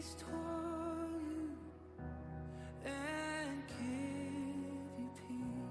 restore you and give you peace.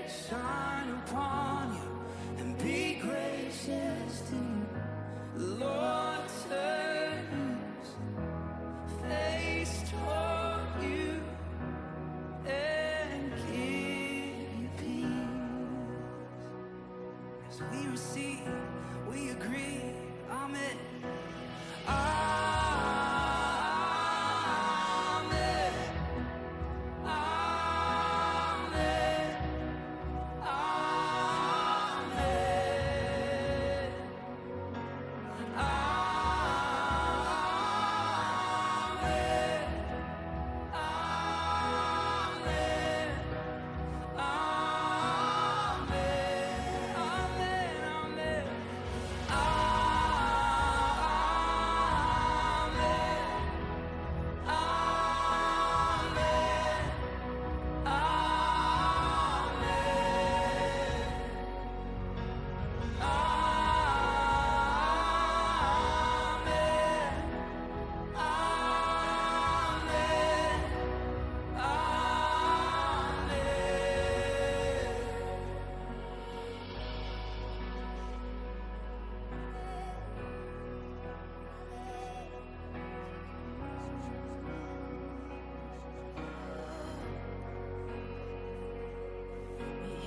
Shine upon you and be gracious to you. The Lord turn his face toward you and give you peace. As we receive, we agree. Amen.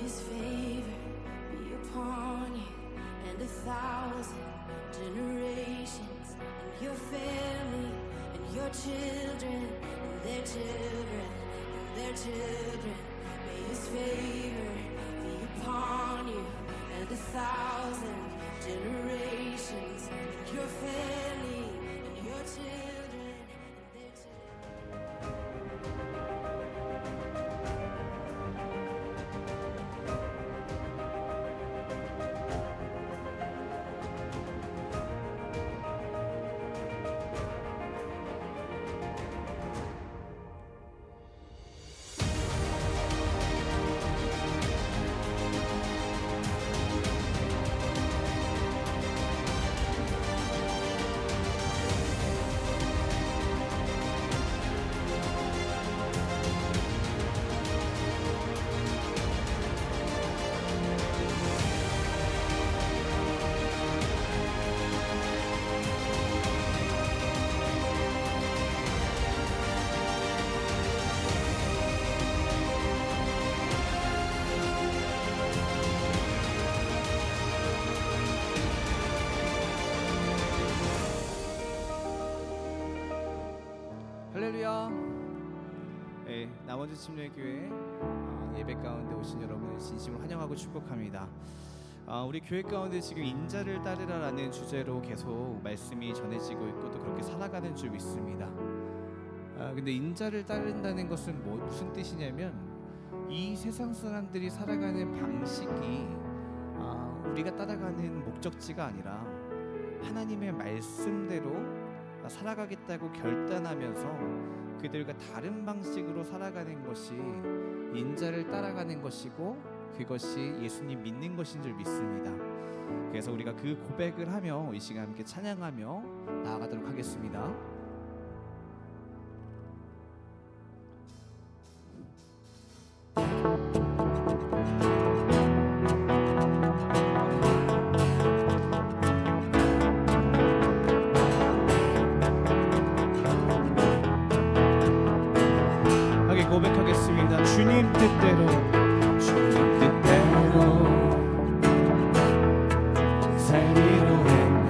His favor be upon you and 1,000 generations, and your family, and your children, and their children, and their children. May His favor be upon you and 1,000 generations, and your family, and your children, and their children. 할렐루야. 네, 남원주 침례교회 예배 가운데 오신 여러분을 진심으로 환영하고 축복합니다. 우리 교회 가운데 지금 인자를 따르라라는 주제로 계속 말씀이 전해지고 있고 또 그렇게 살아가는 줄 믿습니다. 근데 인자를 따른다는 것은 무슨 뜻이냐면 이 세상 사람들이 살아가는 방식이 우리가 따라가는 목적지가 아니라 하나님의 말씀대로 살아가겠다고 결단하면서 그들과 다른 방식으로 살아가는 것이 인자를 따라가는 것이고 그것이 예수님 믿는 것인 줄 믿습니다. 그래서 우리가 그 고백을 하며 이 시간 함께 찬양하며 나아가도록 하겠습니다. 고백하겠습니다. 주님 뜻대로 주님 뜻대로 살기로 했네.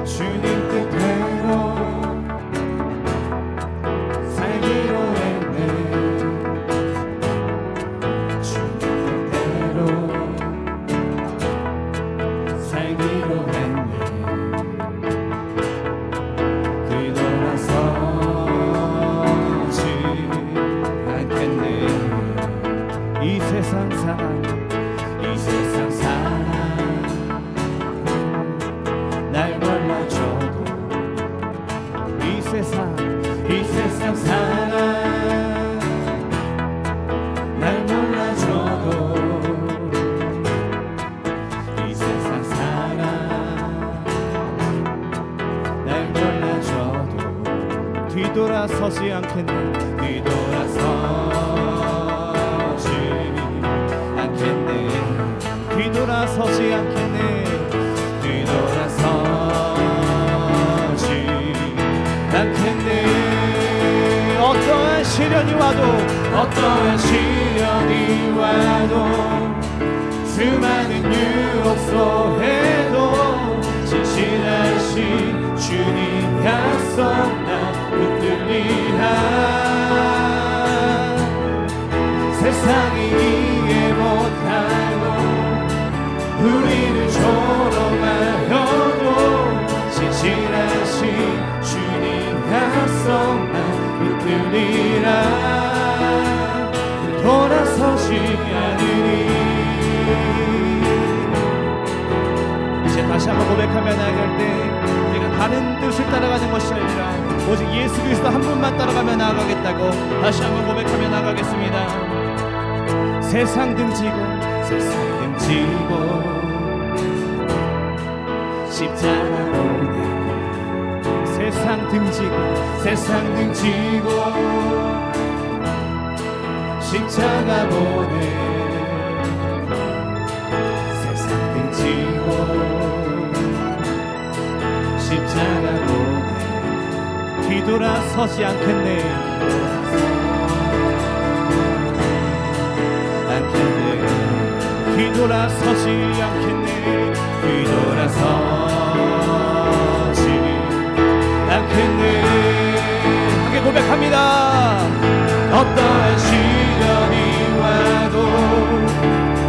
주님 뜻대로 세상 사랑 날 몰라줘도 이 세상 사랑 날 몰라줘도 뒤돌아서지 않겠네 뒤돌아서지 않겠네 어떠한 시련이 와도 수많은 유혹소에도 진실하신 주님 약속 나 붙들리라 세상이 이해 못하고 우리를 조롱하여도 진실하신 주님 약속 나 붙들리라 돌아서지 않으리 이제 다시 한번 고백하며 나아갈 때 우리가 다른 뜻을 따라가는 것이 아니라 오직 예수 그리스도 한 분만 따라가며 나아가겠다고 다시 한번 고백하며 나아가겠습니다. 세상 등지고 십자가 보내 세상 등지고 십자가 보내 세상 등지고 십자가 보내 뒤돌아서지 않겠네 뒤돌아서지 않겠네 함께 고백합니다. 어떠한 시련이 와도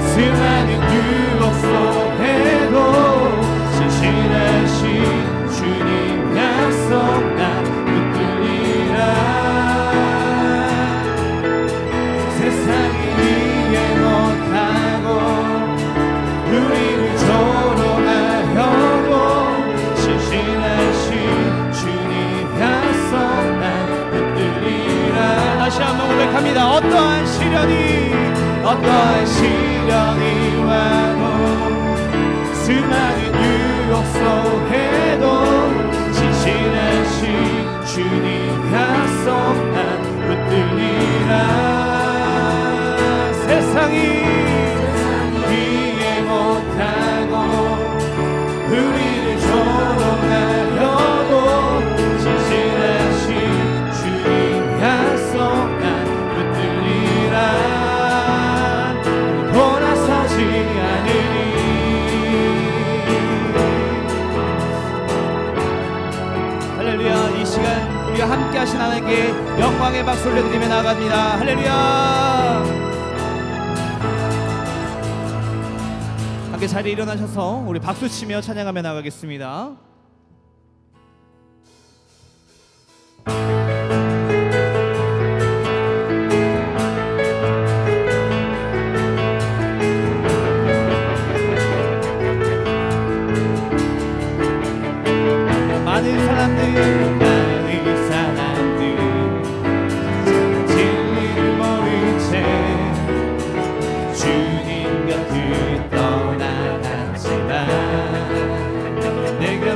수많은 유혹 속에도 진실하신 주님 약속 나 붙들리라 세상이 이해 못하고 우리를 조롱하여도 진실하신 주님 약속 나 붙들리라 다시 한번 고백합니다. 어떠한 시련이 와도 수많은 유혹 속에도 진실하신 주님 약속 나 붙들리라 세상이 이해 못하고 우리를 조롱하여도 진실하신 주님 약속 나 붙들리라 돌아서지 않으리 할렐루야. 이 시간 우리와 함께 하신 하나님께 영광의 박수 올려드리며 나아갑니다. 할렐루야. 함께 자리에 일어나셔서 우리 박수치며 찬양하며 나가겠습니다. 많은 사람들 진리를 모른 채 주님 곁을 떠나갔지만 내가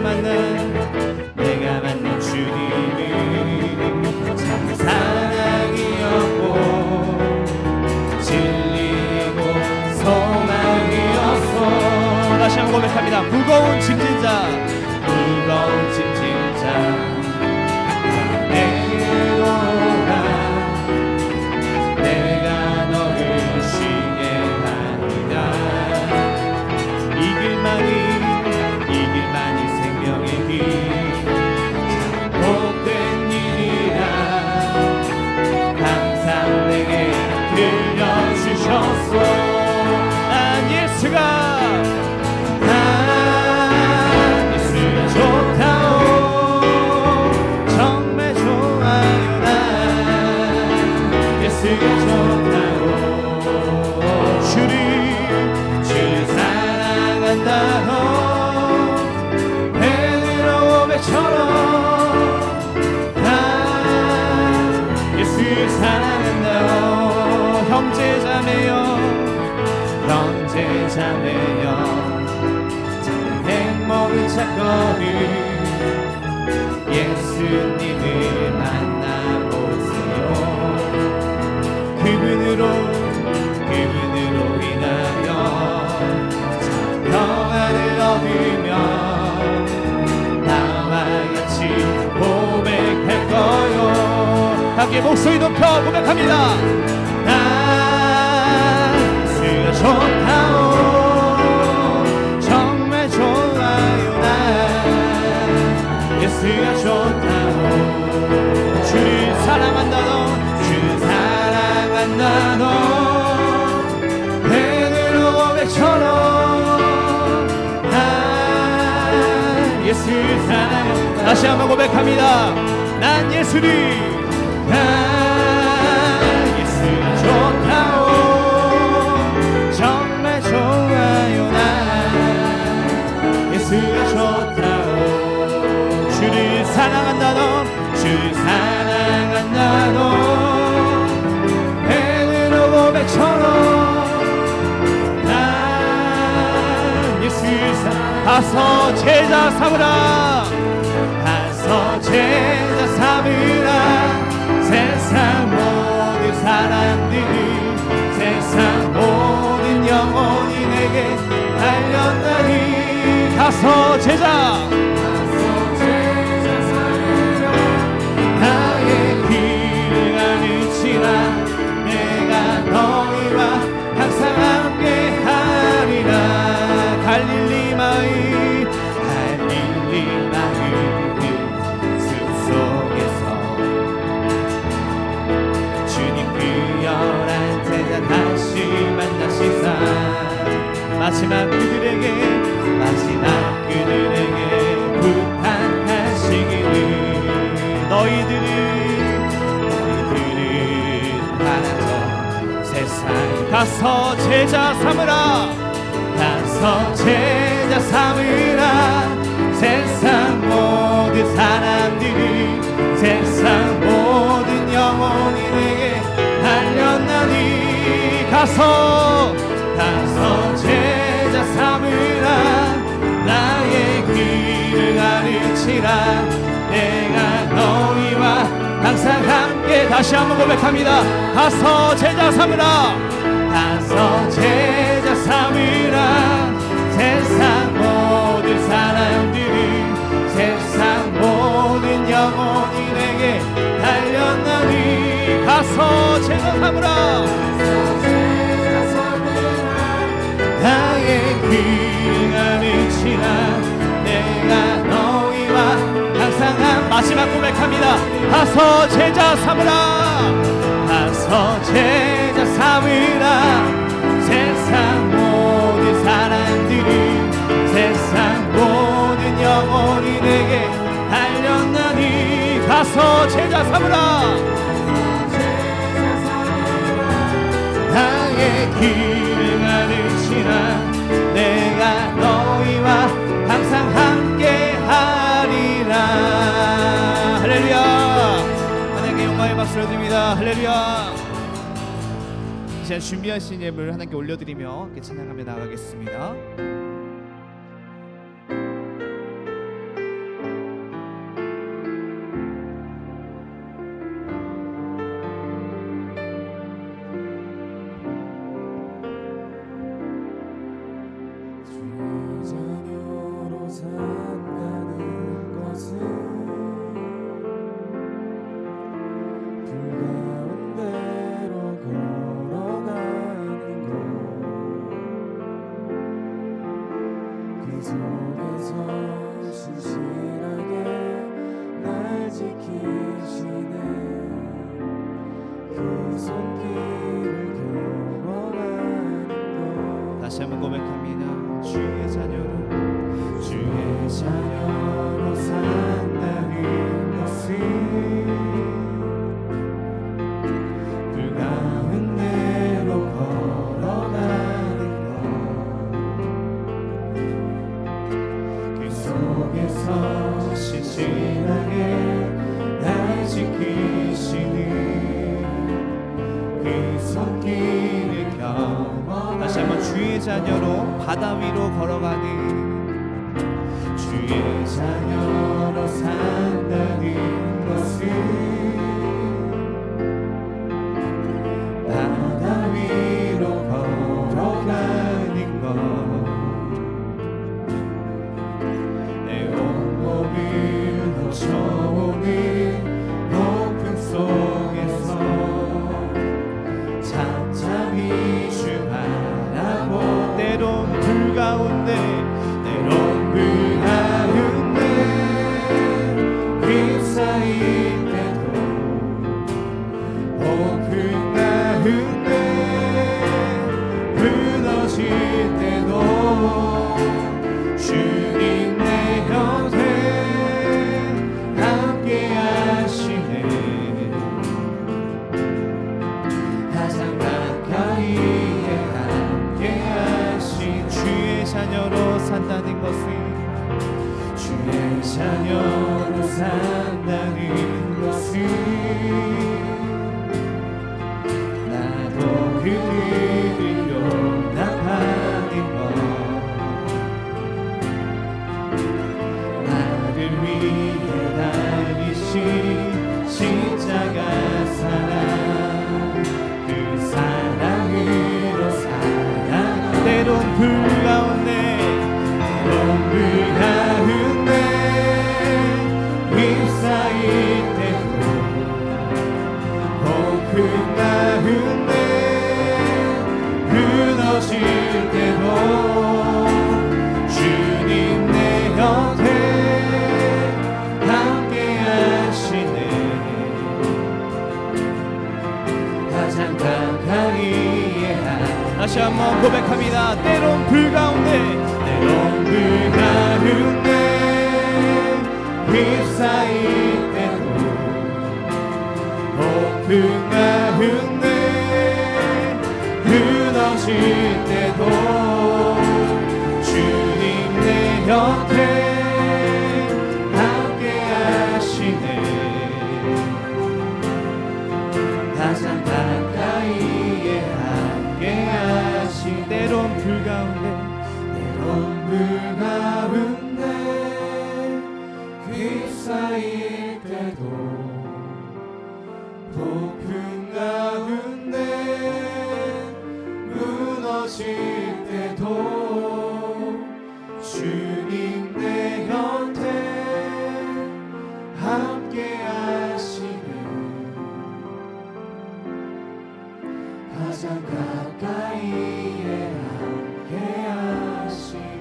잠자매여 행복을 찾거든 예수님을 만나보세요. 그분으로 인하여 평안을 얻으며 나와 같이 고백할 거요. 함께 목소리 높여 고백합니다. 난 예수가 좋다오. 정말 좋아요. 난 예수가 좋다오. 주를 사랑한다너 주 사랑한다너 베드로 고백처럼 난 예수 사랑한다. 다시 한번 고백합니다. 난 예수를 난 예수가 좋다오. 정말 좋아요. 난 예수가 좋다오. 주를 사랑한다 너 주 사랑한다 너 베드로 고백처럼 난 예수 가서 제자 삼으라. 가서 제자 삼으라. 세상 모든 사람들이 세상 모든 영혼이 내게 달렸나니 가서 제자 삼으라. 나의 길을 가르치라. 내가 너희와 항상 함께 하리라. 갈릴리 마을 숲속에서 주님 그 열한 제자 다시 만나시사 마지막 그들에게 부탁하시기를 너희들은 하나도 세상에 가서 제자 삼으라. 가서 제자 삼으라. 세상 모든 사람들이 세상 모든 영혼이 내게 달렸나니 가서 제자 삼으라. 나의 길을 가르치라. 내가 너희와 항상 함께 다시 한번 고백합니다. 가서 제자 삼으라. 가서 제자 삼으라. 세상 모든 사람들이 세상 모든 영혼이 내게 달렸나니 가서 제자 삼으라. 나의 길을 가르치라. 내가 너희와 항상 마지막 고백합니다. 가서 제자 삼으라. 가서 제자 삼으라. 세상 모든 사람들이 세상 모든 영혼이 내게 달렸나니 가서 제자 삼으라. 나의 길을 가르치라. 내가 너희와 항상 함께 하리라. 할렐루야. 하나님께 영광의 박수를 드립니다. 할렐루야. 이제 준비하신 예물을 하나님께 올려드리며 함께 찬양하며 나가겠습니다. 다시 한번 고백합니다. 주의 자녀로 산다는 것은 불가운 대로 걸어가는 것. 그 자녀로 바다 위로 걸어가는 주의 자녀로 산다는 것은 바다 위로 걸어가는 것, 내 온몸을 넘쳐오는 폭풍 속에서 잠잠히 주 바라보, 때론 불 가운데 때론 불 가운데 휩싸일 때도 폭풍 가운데 무너질 때도 주님 내 곁에 함께 하시네. 가장 가까이에 함께 하신 주의 자녀로 산다는 것은 주의 자녀로 산다는 것은 나도 그들을 용납하는 것, 나를 위해 달리신 십자가 사랑, 그 사랑으로 살아가. 때론 불 가운데 불 가운데 휩싸일 때도 폭풍 가운데 무너질 때도 주님 내 곁에 함께 하시네. 가장 가까이에 다시 한번 고백합니다. 때론 불 가운데 때론 불 가운데 휩싸일 때도 폭풍 가운데 무너질 때도 주님 내 곁에 함께 하시네. 가장 가까이에 함께 하시네. 때론 불 가운데 때론 불 가운데 휩싸일 때도 폭풍 가운데 무너질 때도 주님 내 곁에 함께 하시네. 가장 가까이에 함께 하시네.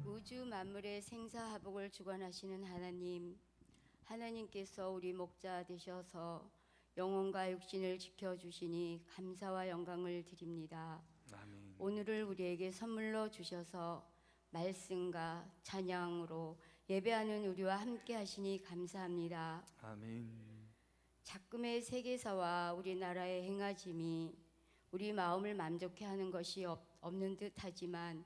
우주 만물의 생사화복을 주관하시는 하나님, 하나님께서 우리 목자 되셔서 영혼과 육신을 지켜주시니 감사와 영광을 드립니다. 아멘. 오늘을 우리에게 선물로 주셔서 말씀과 찬양으로 예배하는 우리와 함께 하시니 감사합니다. 아멘. 작금의 세계사와 우리나라의 행하짐이 우리 마음을 만족해 하는 것이 없는 듯하지만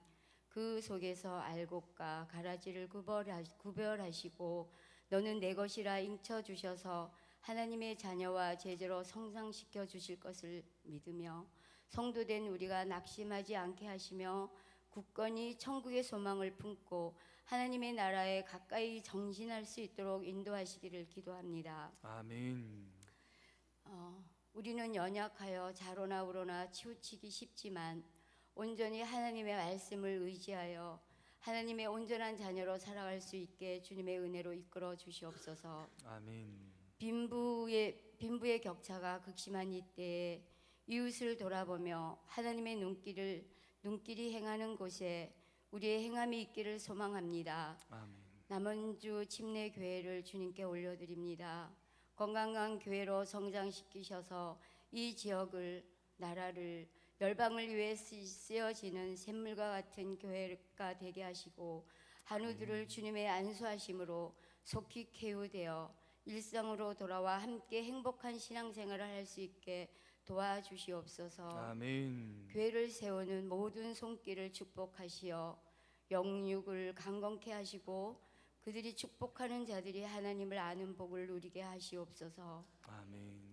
그 속에서 알곡과 가라지를 구별하시고 너는 내 것이라 인쳐주셔서 하나님의 자녀와 제자로 성장시켜 주실 것을 믿으며 성도된 우리가 낙심하지 않게 하시며 굳건히 천국의 소망을 품고 하나님의 나라에 가까이 정진할 수 있도록 인도하시기를 기도합니다. 아멘. 우리는 연약하여 자로나 우로나 치우치기 쉽지만 온전히 하나님의 말씀을 의지하여 하나님의 온전한 자녀로 살아갈 수 있게 주님의 은혜로 이끌어 주시옵소서. 아멘. 빈부의 격차가 극심한 이때에 이웃을 돌아보며 하나님의 눈길이 행하는 곳에 우리의 행함이 있기를 소망합니다. 아멘. 남원주 침례교회를 주님께 올려드립니다. 건강한 교회로 성장시키셔서 이 지역을, 나라를, 열방을 위해 쓰여지는 샘물과 같은 교회가 되게 하시고 한우들을 주님의 안수하심으로 속히 쾌유되어 일상으로 돌아와 함께 행복한 신앙생활을 할 수 있게 도와주시옵소서. 아멘. 교회를 세우는 모든 손길을 축복하시어 영육을 강건케 하시고 그들이 축복하는 자들이 하나님을 아는 복을 누리게 하시옵소서. 아멘.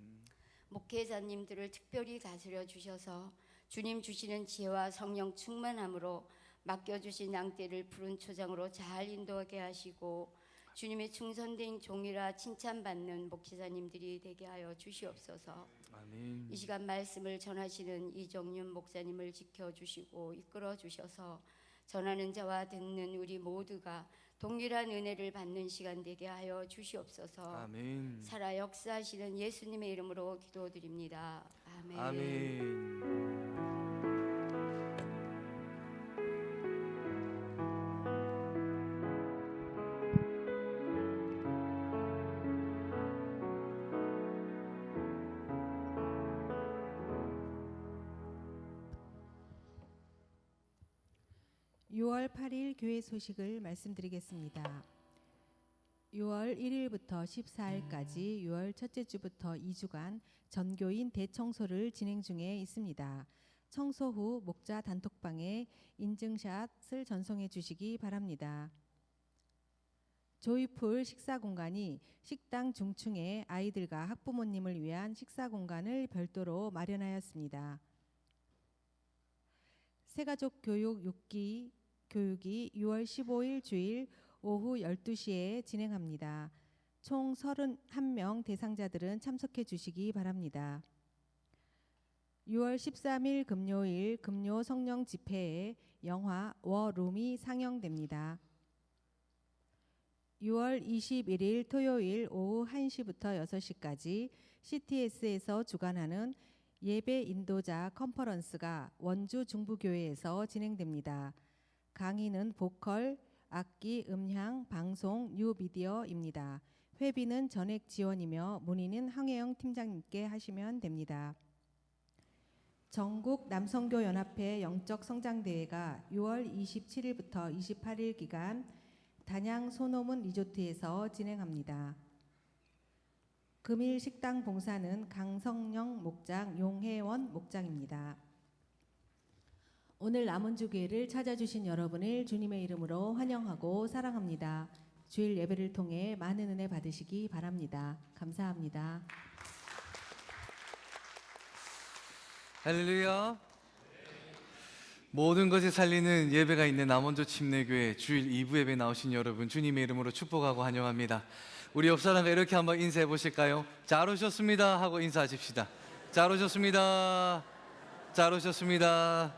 목회자님들을 특별히 다스려 주셔서 주님 주시는 지혜와 성령 충만함으로 맡겨주신 양떼를 푸른 초장으로 잘 인도하게 하시고 주님의 충성된 종이라 칭찬받는 목회자님들이 되게 하여 주시옵소서. 아멘. 이 시간 말씀을 전하시는 이정윤 목사님을 지켜주시고 이끌어 주셔서 전하는 자와 듣는 우리 모두가 동일한 은혜를 받는 시간 되게 하여 주시옵소서. 아멘. 살아 역사하시는 예수님의 이름으로 기도드립니다. 아멘. 아멘. 6월 8일 교회 소식을 말씀드리겠습니다. 6월 1일부터 14일까지 6월 첫째 주부터 2주간 전교인 대청소를 진행 중에 있습니다. 청소 후 목자 단톡방에 인증샷을 전송해 주시기 바랍니다. 조이풀 식사 공간이 식당 중층에 아이들과 학부모님을 위한 식사 공간을 별도로 마련하였습니다. 새가족 교육 6기 교육이 6월 15일 주일 오후 12시에 진행합니다. 총 31명 대상자들은 참석해 주시기 바랍니다. 6월 13일 금요일 금요 성령 집회에 영화 워룸이 상영됩니다. 6월 21일 토요일 오후 1시부터 6시까지 CTS에서 주관하는 예배 인도자 컨퍼런스가 원주 중부교회에서 진행됩니다. 강의는 보컬, 악기, 음향, 방송, 뉴미디어입니다. 회비는 전액 지원이며 문의는 황혜영 팀장님께 하시면 됩니다. 전국 남성교 연합회 영적 성장대회가 6월 27일부터 28일 기간 단양 소노문 리조트에서 진행합니다. 금일 식당 봉사는 강성영 목장, 용혜원 목장입니다. 오늘 남원주교회를 찾아주신 여러분을 주님의 이름으로 환영하고 사랑합니다. 주일 예배를 통해 많은 은혜 받으시기 바랍니다. 감사합니다. 할렐루야. 모든 것을 살리는 예배가 있는 남원주 침례교회 주일 2부 예배 나오신 여러분 주님의 이름으로 축복하고 환영합니다. 우리 옆 사람과 이렇게 한번 인사해 보실까요? 잘 오셨습니다 하고 인사하십시다. 잘 오셨습니다. 잘 오셨습니다.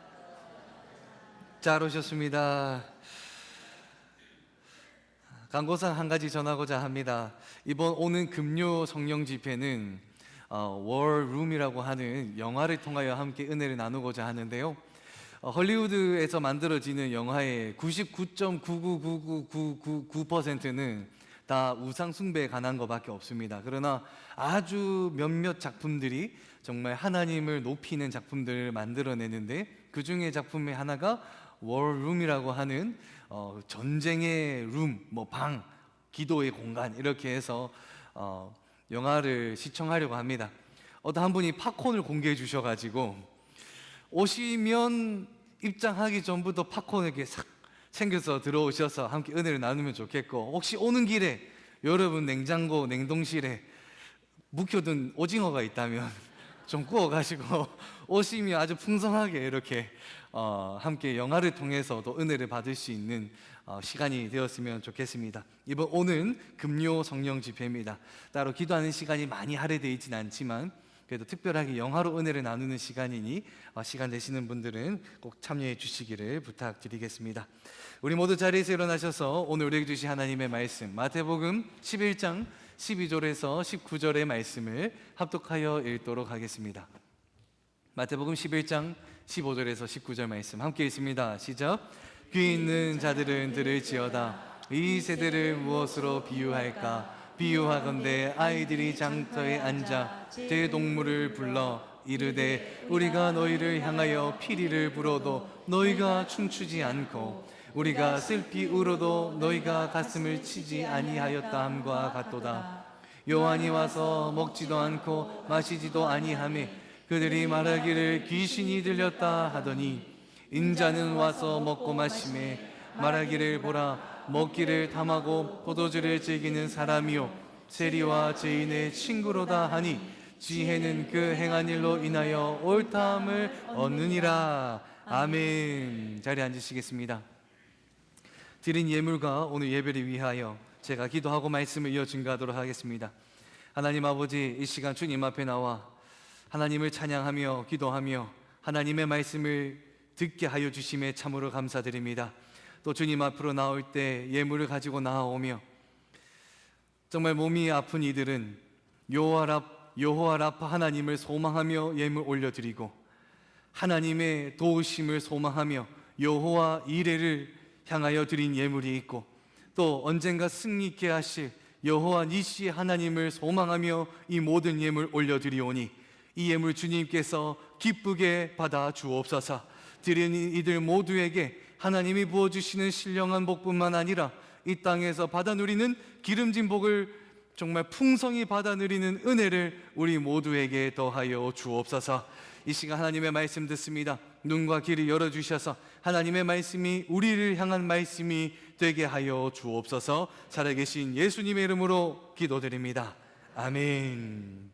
잘 오셨습니다. 간고상 한 가지 전하고자 합니다. 이번 오는 금요 성령 집회는 월룸이라고 하는 영화를 통하여 함께 은혜를 나누고자 하는데요. 헐리우드에서 만들어지는 영화의 99.99999%는 다 우상 숭배에 관한 것밖에 없습니다. 그러나 아주 몇몇 작품들이 정말 하나님을 높이는 작품들을 만들어내는데 그 중에 작품의 하나가 월룸이라고 하는 전쟁의 룸, 방, 기도의 공간 이렇게 해서 영화를 시청하려고 합니다. 어떤 한 분이 팝콘을 공개해 주셔가지고 오시면 입장하기 전부터 팝콘을 이렇게 싹 챙겨서 들어오셔서 함께 은혜를 나누면 좋겠고, 혹시 오는 길에 여러분 냉장고, 냉동실에 묵혀둔 오징어가 있다면 좀 구워 가시고 오시면 아주 풍성하게 이렇게 함께 영화를 통해서도 은혜를 받을 수 있는 시간이 되었으면 좋겠습니다. 이번 오는 금요 성령 집회입니다. 따로 기도하는 시간이 많이 할애되어 있지는 않지만 그래도 특별하게 영화로 은혜를 나누는 시간이니 시간 되시는 분들은 꼭 참여해 주시기를 부탁드리겠습니다. 우리 모두 자리에서 일어나셔서 오늘 우리에게 주신 하나님의 말씀 마태복음 11장 12절에서 19절의 말씀을 합독하여 읽도록 하겠습니다. 마태복음 11장 15절에서 19절 말씀 함께 읽습니다. 시작. 귀 있는 자들은 들을지어다. 이 세대를 무엇으로 비유할까? 비유하건대 아이들이 장터에 앉아 대동물을 불러 이르되 우리가 너희를 향하여 피리를 불어도 너희가 춤추지 않고 우리가 슬피 울어도 너희가 가슴을 치지 아니하였다 함과 같도다. 요한이 와서 먹지도 않고 마시지도 아니하매 그들이 말하기를 귀신이 들렸다 하더니 인자는 와서 먹고 마시매 말하기를 보라 먹기를 탐하고 포도주를 즐기는 사람이요 세리와 죄인의 친구로다 하니 지혜는 그 행한 일로 인하여 옳다함을 얻느니라. 아멘. 자리에 앉으시겠습니다. 드린 예물과 오늘 예배를 위하여 제가 기도하고 말씀을 이어 증거하도록 하겠습니다. 하나님 아버지, 이 시간 주님 앞에 나와 하나님을 찬양하며 기도하며 하나님의 말씀을 듣게 하여 주심에 참으로 감사드립니다. 또 주님 앞으로 나올 때 예물을 가지고 나아오며 정말 몸이 아픈 이들은 여호와 라파 하나님을 소망하며 예물 올려드리고 하나님의 도우심을 소망하며 여호와 이레를 향하여 드린 예물이 있고 또 언젠가 승리 있게 하실 여호와 니시 하나님을 소망하며 이 모든 예물 올려드리오니 이 예물 주님께서 기쁘게 받아 주옵소서. 드리는 이들 모두에게 하나님이 부어주시는 신령한 복뿐만 아니라 이 땅에서 받아 누리는 기름진 복을 정말 풍성히 받아 누리는 은혜를 우리 모두에게 더하여 주옵소서. 이 시간 하나님의 말씀 듣습니다. 눈과 귀를 열어주셔서 하나님의 말씀이 우리를 향한 말씀이 되게 하여 주옵소서. 살아계신 예수님의 이름으로 기도드립니다. 아멘.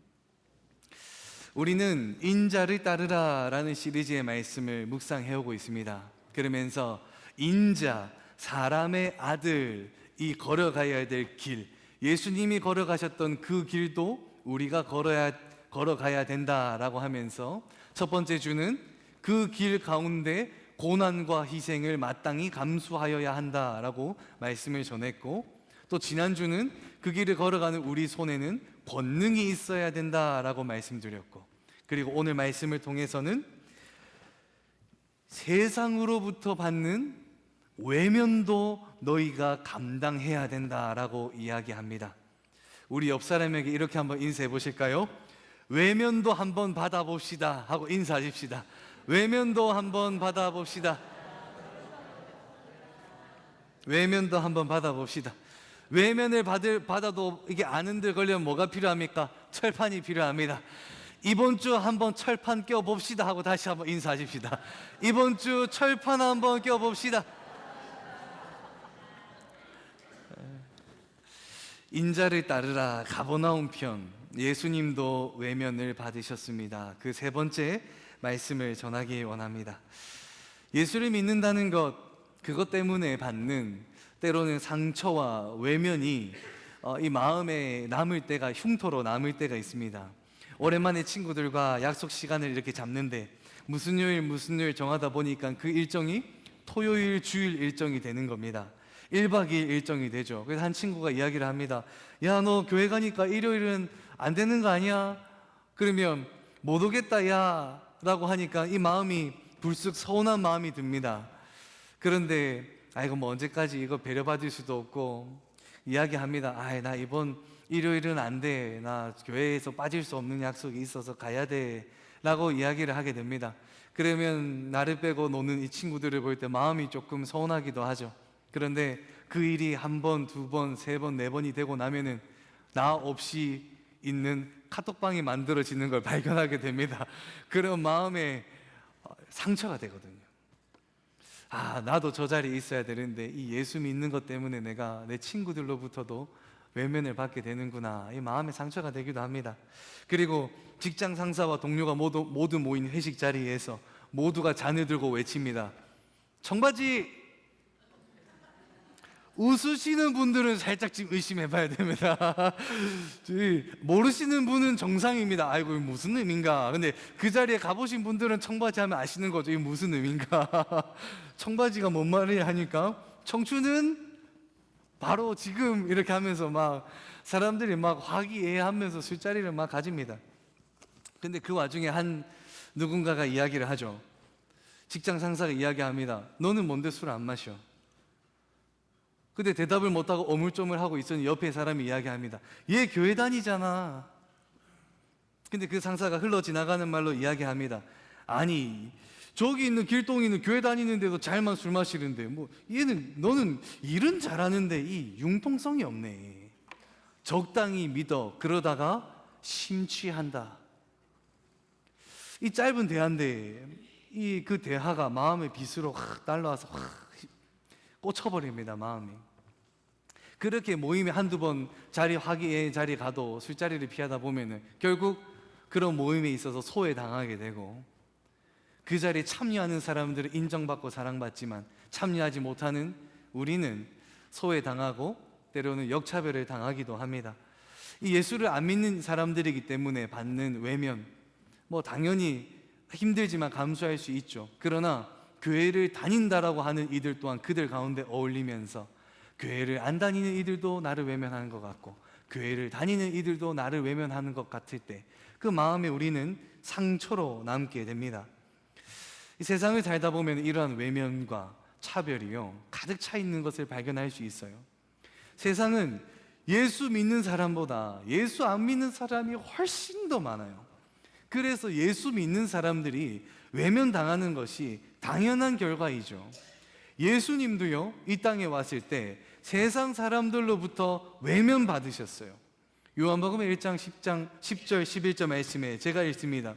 우리는 인자를 따르라 라는 시리즈의 말씀을 묵상해오고 있습니다. 그러면서 인자, 사람의 아들이 걸어가야 될 길, 예수님이 걸어가셨던 그 길도 우리가 걸어가야 된다라고 하면서 첫 번째 주는 그 길 가운데 고난과 희생을 마땅히 감수하여야 한다라고 말씀을 전했고, 또 지난주는 그 길을 걸어가는 우리 손에는 권능이 있어야 된다라고 말씀드렸고, 그리고 오늘 말씀을 통해서는 세상으로부터 받는 외면도 너희가 감당해야 된다라고 이야기합니다. 우리 옆 사람에게 이렇게 한번 인사해 보실까요? 외면도 한번 받아봅시다 하고 인사하십시다. 외면도 한번 받아봅시다. 외면도 한번 받아봅시다. 외면을 받아도 이게 안 흔들거리면 뭐가 필요합니까? 철판이 필요합니다. 이번 주 한번 철판 껴봅시다 하고 다시 한번 인사하십시다. 이번 주 철판 한번 껴봅시다. 인자를 따르라 가버나움 편, 예수님도 외면을 받으셨습니다. 그 세 번째 말씀을 전하기 원합니다. 예수를 믿는다는 것, 그것 때문에 받는 때로는 상처와 외면이 이 마음에 남을 때가, 흉터로 남을 때가 있습니다. 오랜만에 친구들과 약속 시간을 이렇게 잡는데 무슨 요일 정하다 보니까 그 일정이 토요일 주일 일정이 되는 겁니다. 1박 2일 일정이 되죠. 그래서 한 친구가 이야기를 합니다. 야, 너 교회 가니까 일요일은 안 되는 거 아니야? 그러면 못 오겠다 야 라고 하니까 이 마음이 불쑥 서운한 마음이 듭니다. 그런데 이거 뭐 언제까지 이거 배려받을 수도 없고 이야기합니다. 나 이번 일요일은 안 돼. 나 교회에서 빠질 수 없는 약속이 있어서 가야 돼 라고 이야기를 하게 됩니다. 그러면 나를 빼고 노는 이 친구들을 볼 때 마음이 조금 서운하기도 하죠. 그런데 그 일이 한 번, 두 번, 세 번, 네 번이 되고 나면은 나 없이 있는 카톡방이 만들어지는 걸 발견하게 됩니다. 그런 마음에 상처가 되거든요. 나도 저 자리에 있어야 되는데 이 예수 믿는 것 때문에 내가 내 친구들로부터도 외면을 받게 되는구나, 이 마음에 상처가 되기도 합니다. 그리고 직장 상사와 동료가 모두 모인 회식 자리에서 모두가 잔을 들고 외칩니다. 청바지! 웃으시는 분들은 살짝 지금 의심해 봐야 됩니다. 모르시는 분은 정상입니다. 아이고 무슨 의미인가. 근데 그 자리에 가보신 분들은 청바지 하면 아시는 거죠. 이게 무슨 의미인가. 청바지가 뭔 말이냐 하니까 청춘은 바로 지금 이렇게 하면서 막 사람들이 막 화기애애하면서 술자리를 막 가집니다. 근데 그 와중에 한 누군가가 이야기를 하죠. 직장 상사가 이야기합니다. 너는 뭔데 술 안 마셔? 근데 대답을 못하고 어물쩡물하고 있었는데 옆에 사람이 이야기합니다. 얘 교회 다니잖아. 근데 그 상사가 흘러 지나가는 말로 이야기합니다. 아니 저기 있는 길동이 있는 교회 다니는데도 잘만 술 마시는데 뭐 너는 일은 잘하는데 이 융통성이 없네. 적당히 믿어. 그러다가 심취한다. 이 짧은 대화인데 그 대화가 마음의 빗으로 확 날라와서 확 꽂혀버립니다, 마음이. 그렇게 모임에 한두 번 자리 화기애 자리 가도 술자리를 피하다 보면은 결국 그런 모임에 있어서 소외당하게 되고, 그 자리에 참여하는 사람들은 인정받고 사랑받지만 참여하지 못하는 우리는 소외당하고 때로는 역차별을 당하기도 합니다. 이 예수를 안 믿는 사람들이기 때문에 받는 외면, 뭐 당연히 힘들지만 감수할 수 있죠. 그러나 교회를 다닌다라고 하는 이들 또한 그들 가운데 어울리면서 교회를 안 다니는 이들도 나를 외면하는 것 같고 교회를 다니는 이들도 나를 외면하는 것 같을 때 그 마음에 우리는 상처로 남게 됩니다. 이 세상을 살다 보면 이러한 외면과 차별이요 가득 차 있는 것을 발견할 수 있어요. 세상은 예수 믿는 사람보다 예수 안 믿는 사람이 훨씬 더 많아요. 그래서 예수 믿는 사람들이 외면당하는 것이 당연한 결과이죠. 예수님도요 이 땅에 왔을 때 세상 사람들로부터 외면받으셨어요. 요한복음 1장 10절 11절 말씀에 제가 읽습니다.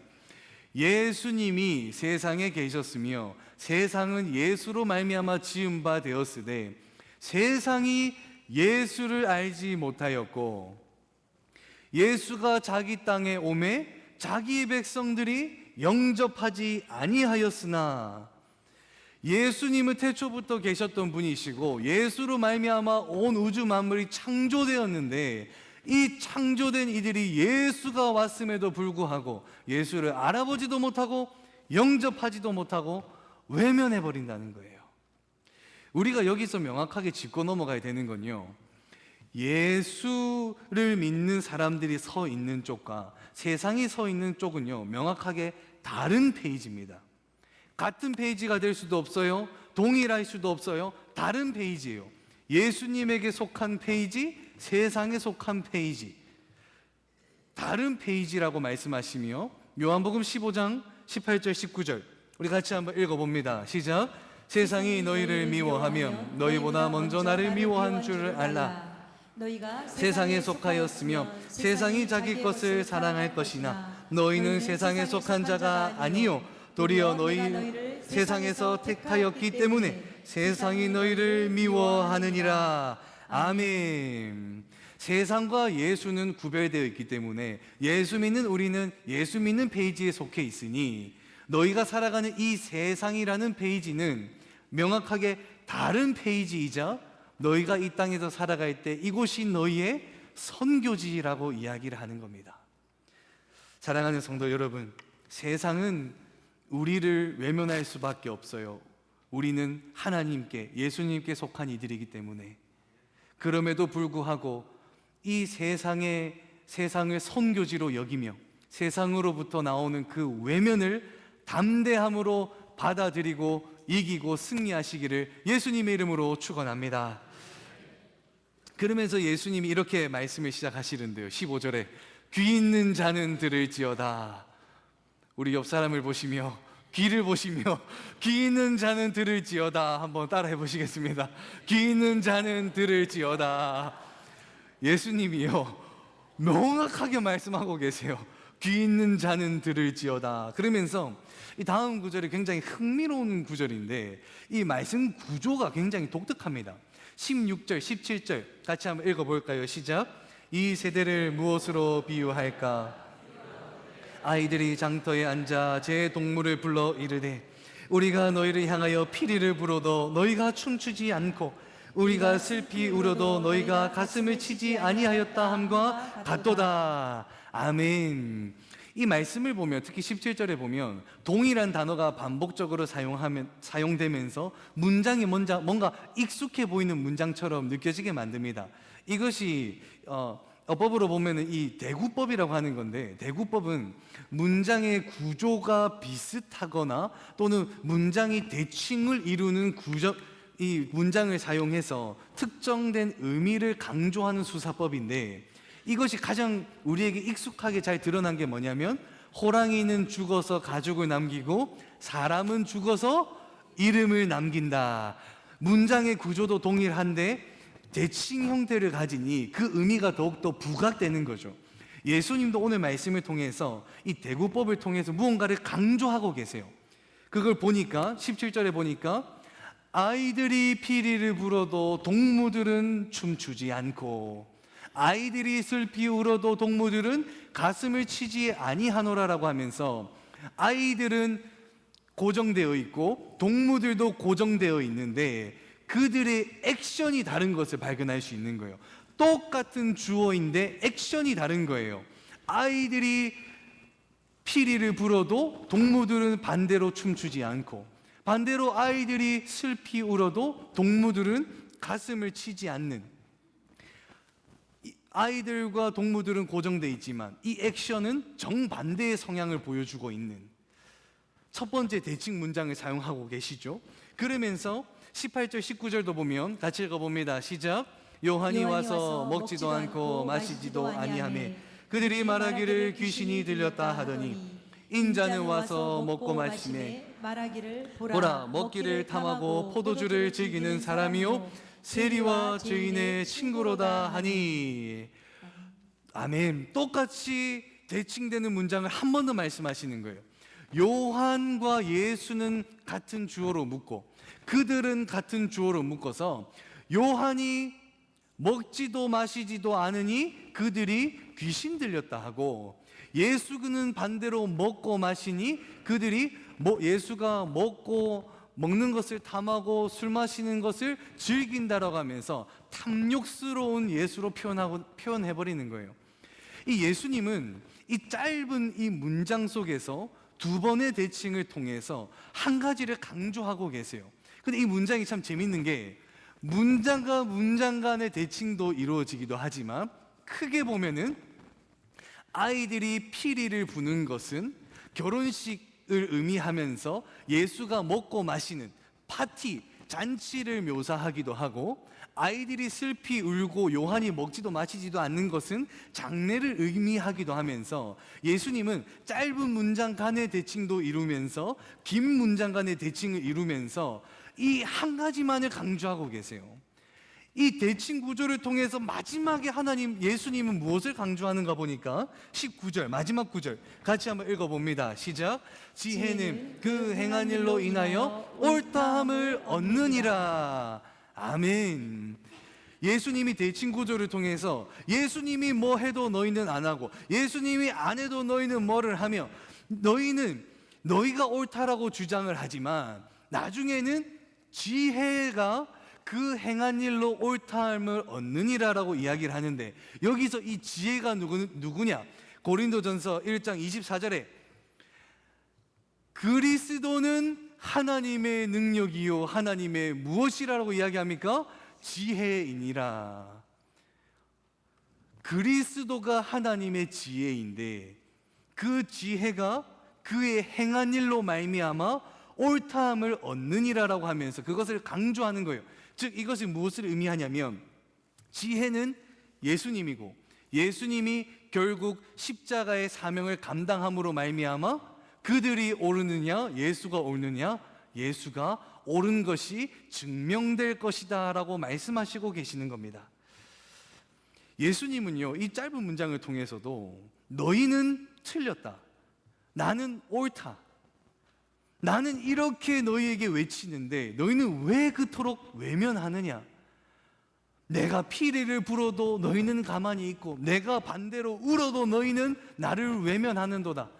예수님이 세상에 계셨으며 세상은 예수로 말미암아 지은 바 되었으되 세상이 예수를 알지 못하였고 예수가 자기 땅에 오매 자기의 백성들이 영접하지 아니하였으나 예수님은 태초부터 계셨던 분이시고 예수로 말미암아 온 우주 만물이 창조되었는데 이 창조된 이들이 예수가 왔음에도 불구하고 예수를 알아보지도 못하고 영접하지도 못하고 외면해 버린다는 거예요. 우리가 여기서 명확하게 짚고 넘어가야 되는 건요, 예수를 믿는 사람들이 서 있는 쪽과 세상이 서 있는 쪽은요 명확하게 다른 페이지입니다. 같은 페이지가 될 수도 없어요. 동일할 수도 없어요. 다른 페이지예요. 예수님에게 속한 페이지, 세상에 속한 페이지, 다른 페이지라고 말씀하시며 요한복음 15장 18절 19절 우리 같이 한번 읽어봅니다. 시작. 세상이 너희를 미워하면 너희보다 먼저 나를 미워한 줄을 알라. 너희가 세상에 속하였으며 세상이 자기 것을 사랑할 것이나 너희는 세상에 속한 자가 아니요 도리어 너희 세상에서 택하였기 때문에 세상이 너희를 미워하느니라. 아멘. 세상과 예수는 구별되어 있기 때문에 예수 믿는 우리는 예수 믿는 페이지에 속해 있으니 너희가 살아가는 이 세상이라는 페이지는 명확하게 다른 페이지이자 너희가 이 땅에서 살아갈 때 이곳이 너희의 선교지라고 이야기를 하는 겁니다. 사랑하는 성도 여러분, 세상은 우리를 외면할 수밖에 없어요. 우리는 하나님께, 예수님께 속한 이들이기 때문에. 그럼에도 불구하고 이 세상을 선교지로 여기며 세상으로부터 나오는 그 외면을 담대함으로 받아들이고 이기고 승리하시기를 예수님의 이름으로 축원합니다. 그러면서 예수님이 이렇게 말씀을 시작하시는데요, 15절에 귀 있는 자는 들을지어다. 우리 옆 사람을 보시며 귀를 보시며 귀 있는 자는 들을지어다 한번 따라해 보시겠습니다. 귀 있는 자는 들을지어다. 예수님이요 명확하게 말씀하고 계세요. 귀 있는 자는 들을지어다. 그러면서 이 다음 구절이 굉장히 흥미로운 구절인데 이 말씀 구조가 굉장히 독특합니다. 16절 17절 같이 한번 읽어볼까요? 시작. 이 세대를 무엇으로 비유할까? 아이들이 장터에 앉아 제 동물을 불러 이르되 우리가 너희를 향하여 피리를 불어도 너희가 춤추지 않고 우리가 슬피 울어도 너희가 가슴을 치지 아니하였다 함과 같도다. 아멘. 이 말씀을 보면 특히 17절에 보면 동일한 단어가 반복적으로 사용되면서 문장이 뭔가 익숙해 보이는 문장처럼 느껴지게 만듭니다. 이것이 어법으로 보면은 이 대구법이라고 하는 건데, 대구법은 문장의 구조가 비슷하거나 또는 문장이 대칭을 이루는 이 문장을 사용해서 특정된 의미를 강조하는 수사법인데, 이것이 가장 우리에게 익숙하게 잘 드러난 게 뭐냐면 호랑이는 죽어서 가죽을 남기고 사람은 죽어서 이름을 남긴다. 문장의 구조도 동일한데 대칭 형태를 가지니 그 의미가 더욱더 부각되는 거죠. 예수님도 오늘 말씀을 통해서 이 대구법을 통해서 무언가를 강조하고 계세요. 그걸 보니까 17절에 보니까 아이들이 피리를 불어도 동무들은 춤추지 않고 아이들이 슬피 울어도 동무들은 가슴을 치지 아니하노라라고 하면서 아이들은 고정되어 있고 동무들도 고정되어 있는데 그들의 액션이 다른 것을 발견할 수 있는 거예요. 똑같은 주어인데 액션이 다른 거예요. 아이들이 피리를 불어도 동무들은 반대로 춤추지 않고 반대로 아이들이 슬피 울어도 동무들은 가슴을 치지 않는, 아이들과 동무들은 고정되어 있지만 이 액션은 정반대의 성향을 보여주고 있는 첫 번째 대칭 문장을 사용하고 계시죠. 그러면서 18절 19절도 보면 같이 읽어봅니다. 시작. 요한이 와서 먹지도 않고 마시지도 아니하매 그들이 말하기를 귀신이 들렸다 하더니 인자는 와서 먹고 마시매 말하기를 보라 먹기를 탐하고 포도주를 즐기는 사람이요 세리와 죄인의 친구로다 하니. 아멘. 똑같이 대칭되는 문장을 한 번 더 말씀하시는 거예요. 요한과 예수는 같은 주어로 묶고 그들은 같은 주어로 묶어서 요한이 먹지도 마시지도 않으니 그들이 귀신 들렸다 하고 예수는 반대로 먹고 마시니 그들이 예수가 먹는 것을 탐하고 술 마시는 것을 즐긴다라고 하면서 탐욕스러운 예수로 표현해버리는 거예요. 이 예수님은 이 짧은 이 문장 속에서 두 번의 대칭을 통해서 한 가지를 강조하고 계세요. 근데 이 문장이 참 재밌는 게 문장과 문장 간의 대칭도 이루어지기도 하지만 크게 보면은 아이들이 피리를 부는 것은 결혼식을 의미하면서 예수가 먹고 마시는 파티, 잔치를 묘사하기도 하고 아이들이 슬피 울고 요한이 먹지도 마시지도 않는 것은 장례를 의미하기도 하면서 예수님은 짧은 문장 간의 대칭도 이루면서 긴 문장 간의 대칭을 이루면서 이 한 가지만을 강조하고 계세요. 이 대칭 구조를 통해서 마지막에 예수님은 무엇을 강조하는가 보니까 19절 마지막 구절 같이 한번 읽어봅니다. 시작. 지혜는 그 행한 일로 인하여 옳다함을 얻느니라. 아멘. 예수님이 대칭 구조를 통해서 예수님이 뭐 해도 너희는 안 하고 예수님이 안 해도 너희는 뭐를 하며 너희가 옳다라고 주장을 하지만 나중에는 지혜가 그 행한 일로 옳다함을 얻느니라라고 이야기를 하는데 여기서 이 지혜가 누구냐? 고린도전서 1장 24절에 그리스도는 하나님의 능력이요 하나님의 무엇이라고 이야기합니까? 지혜이니라. 그리스도가 하나님의 지혜인데 그 지혜가 그의 행한 일로 말미암아 옳다함을 얻느니라라고 하면서 그것을 강조하는 거예요. 즉 이것이 무엇을 의미하냐면 지혜는 예수님이고 예수님이 결국 십자가의 사명을 감당함으로 말미암아 그들이 옳으느냐 예수가 옳느냐 예수가 옳은 것이 증명될 것이다 라고 말씀하시고 계시는 겁니다. 예수님은요 이 짧은 문장을 통해서도 너희는 틀렸다, 나는 옳다, 나는 이렇게 너희에게 외치는데 너희는 왜 그토록 외면하느냐? 내가 피리를 불어도 너희는 가만히 있고 내가 반대로 울어도 너희는 나를 외면하는도다.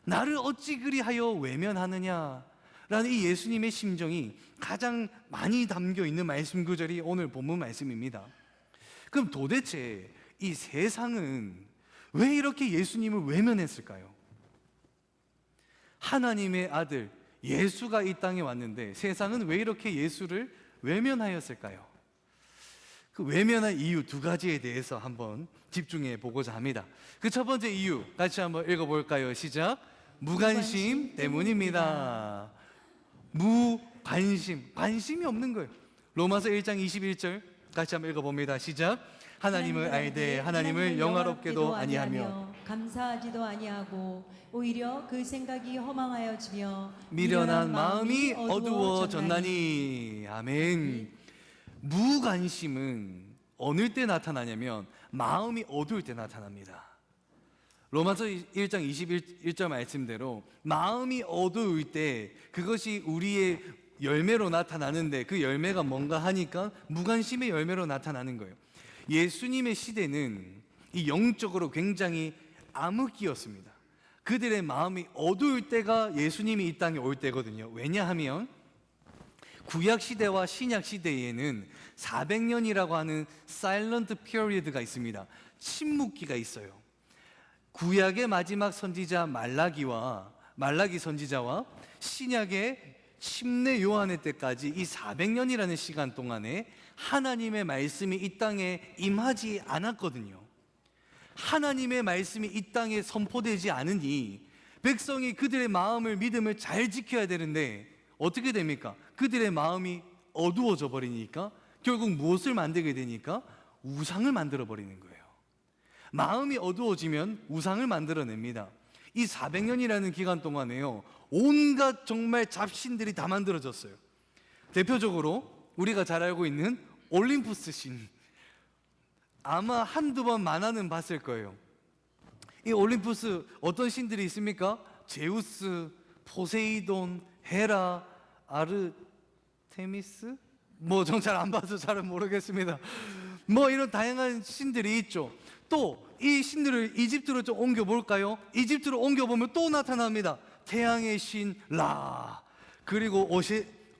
나를 어찌 그리하여 외면하느냐? 라는 이 예수님의 심정이 가장 많이 담겨 있는 말씀 구절이 오늘 본문 말씀입니다. 그럼 도대체 이 세상은 왜 이렇게 예수님을 외면했을까요? 하나님의 아들 예수가 이 땅에 왔는데 세상은 왜 이렇게 예수를 외면하였을까요? 그 외면한 이유 두 가지에 대해서 한번 집중해 보고자 합니다. 그 첫 번째 이유 같이 한번 읽어볼까요? 시작. 무관심 때문입니다. 무관심, 관심이 없는 거예요. 로마서 1장 21절 같이 한번 읽어봅니다. 시작. 하나님을 알되 하나님을 영화롭게도 아니하며 감사하지도 아니하고 오히려 그 생각이 허망하여지며 미련한 마음이 어두워졌나니. 아멘. 무관심은 어느 때 나타나냐면 마음이 어두울 때 나타납니다. 로마서 1장 21절 말씀대로 마음이 어두울 때 그것이 우리의 열매로 나타나는데 그 열매가 뭔가 하니까 무관심의 열매로 나타나는 거예요. 예수님의 시대는 이 영적으로 굉장히 암흑기였습니다. 그들의 마음이 어두울 때가 예수님이 이 땅에 올 때거든요. 왜냐하면 구약 시대와 신약 시대에는 400년이라고 하는 사일런트 피리어드가 있습니다. 침묵기가 있어요. 구약의 마지막 선지자 말라기 선지자와 신약의 침례 요한의 때까지 이 400년이라는 시간 동안에 하나님의 말씀이 이 땅에 임하지 않았거든요. 하나님의 말씀이 이 땅에 선포되지 않으니 백성이 그들의 마음을 믿음을 잘 지켜야 되는데 어떻게 됩니까? 그들의 마음이 어두워져 버리니까 결국 무엇을 만들게 되니까 우상을 만들어 버리는 거예요. 마음이 어두워지면 우상을 만들어냅니다. 이 400년이라는 기간 동안에요, 온갖 정말 잡신들이 다 만들어졌어요. 대표적으로 우리가 잘 알고 있는 올림푸스 신, 아마 한두 번 만화는 봤을 거예요. 이 올림푸스 어떤 신들이 있습니까? 제우스, 포세이돈, 헤라, 아르테미스? 뭐 전 잘 안 봐서 잘은 모르겠습니다. 뭐 이런 다양한 신들이 있죠. 또 이 신들을 이집트로 좀 옮겨볼까요? 이집트로 옮겨보면 또 나타납니다. 태양의 신 라, 그리고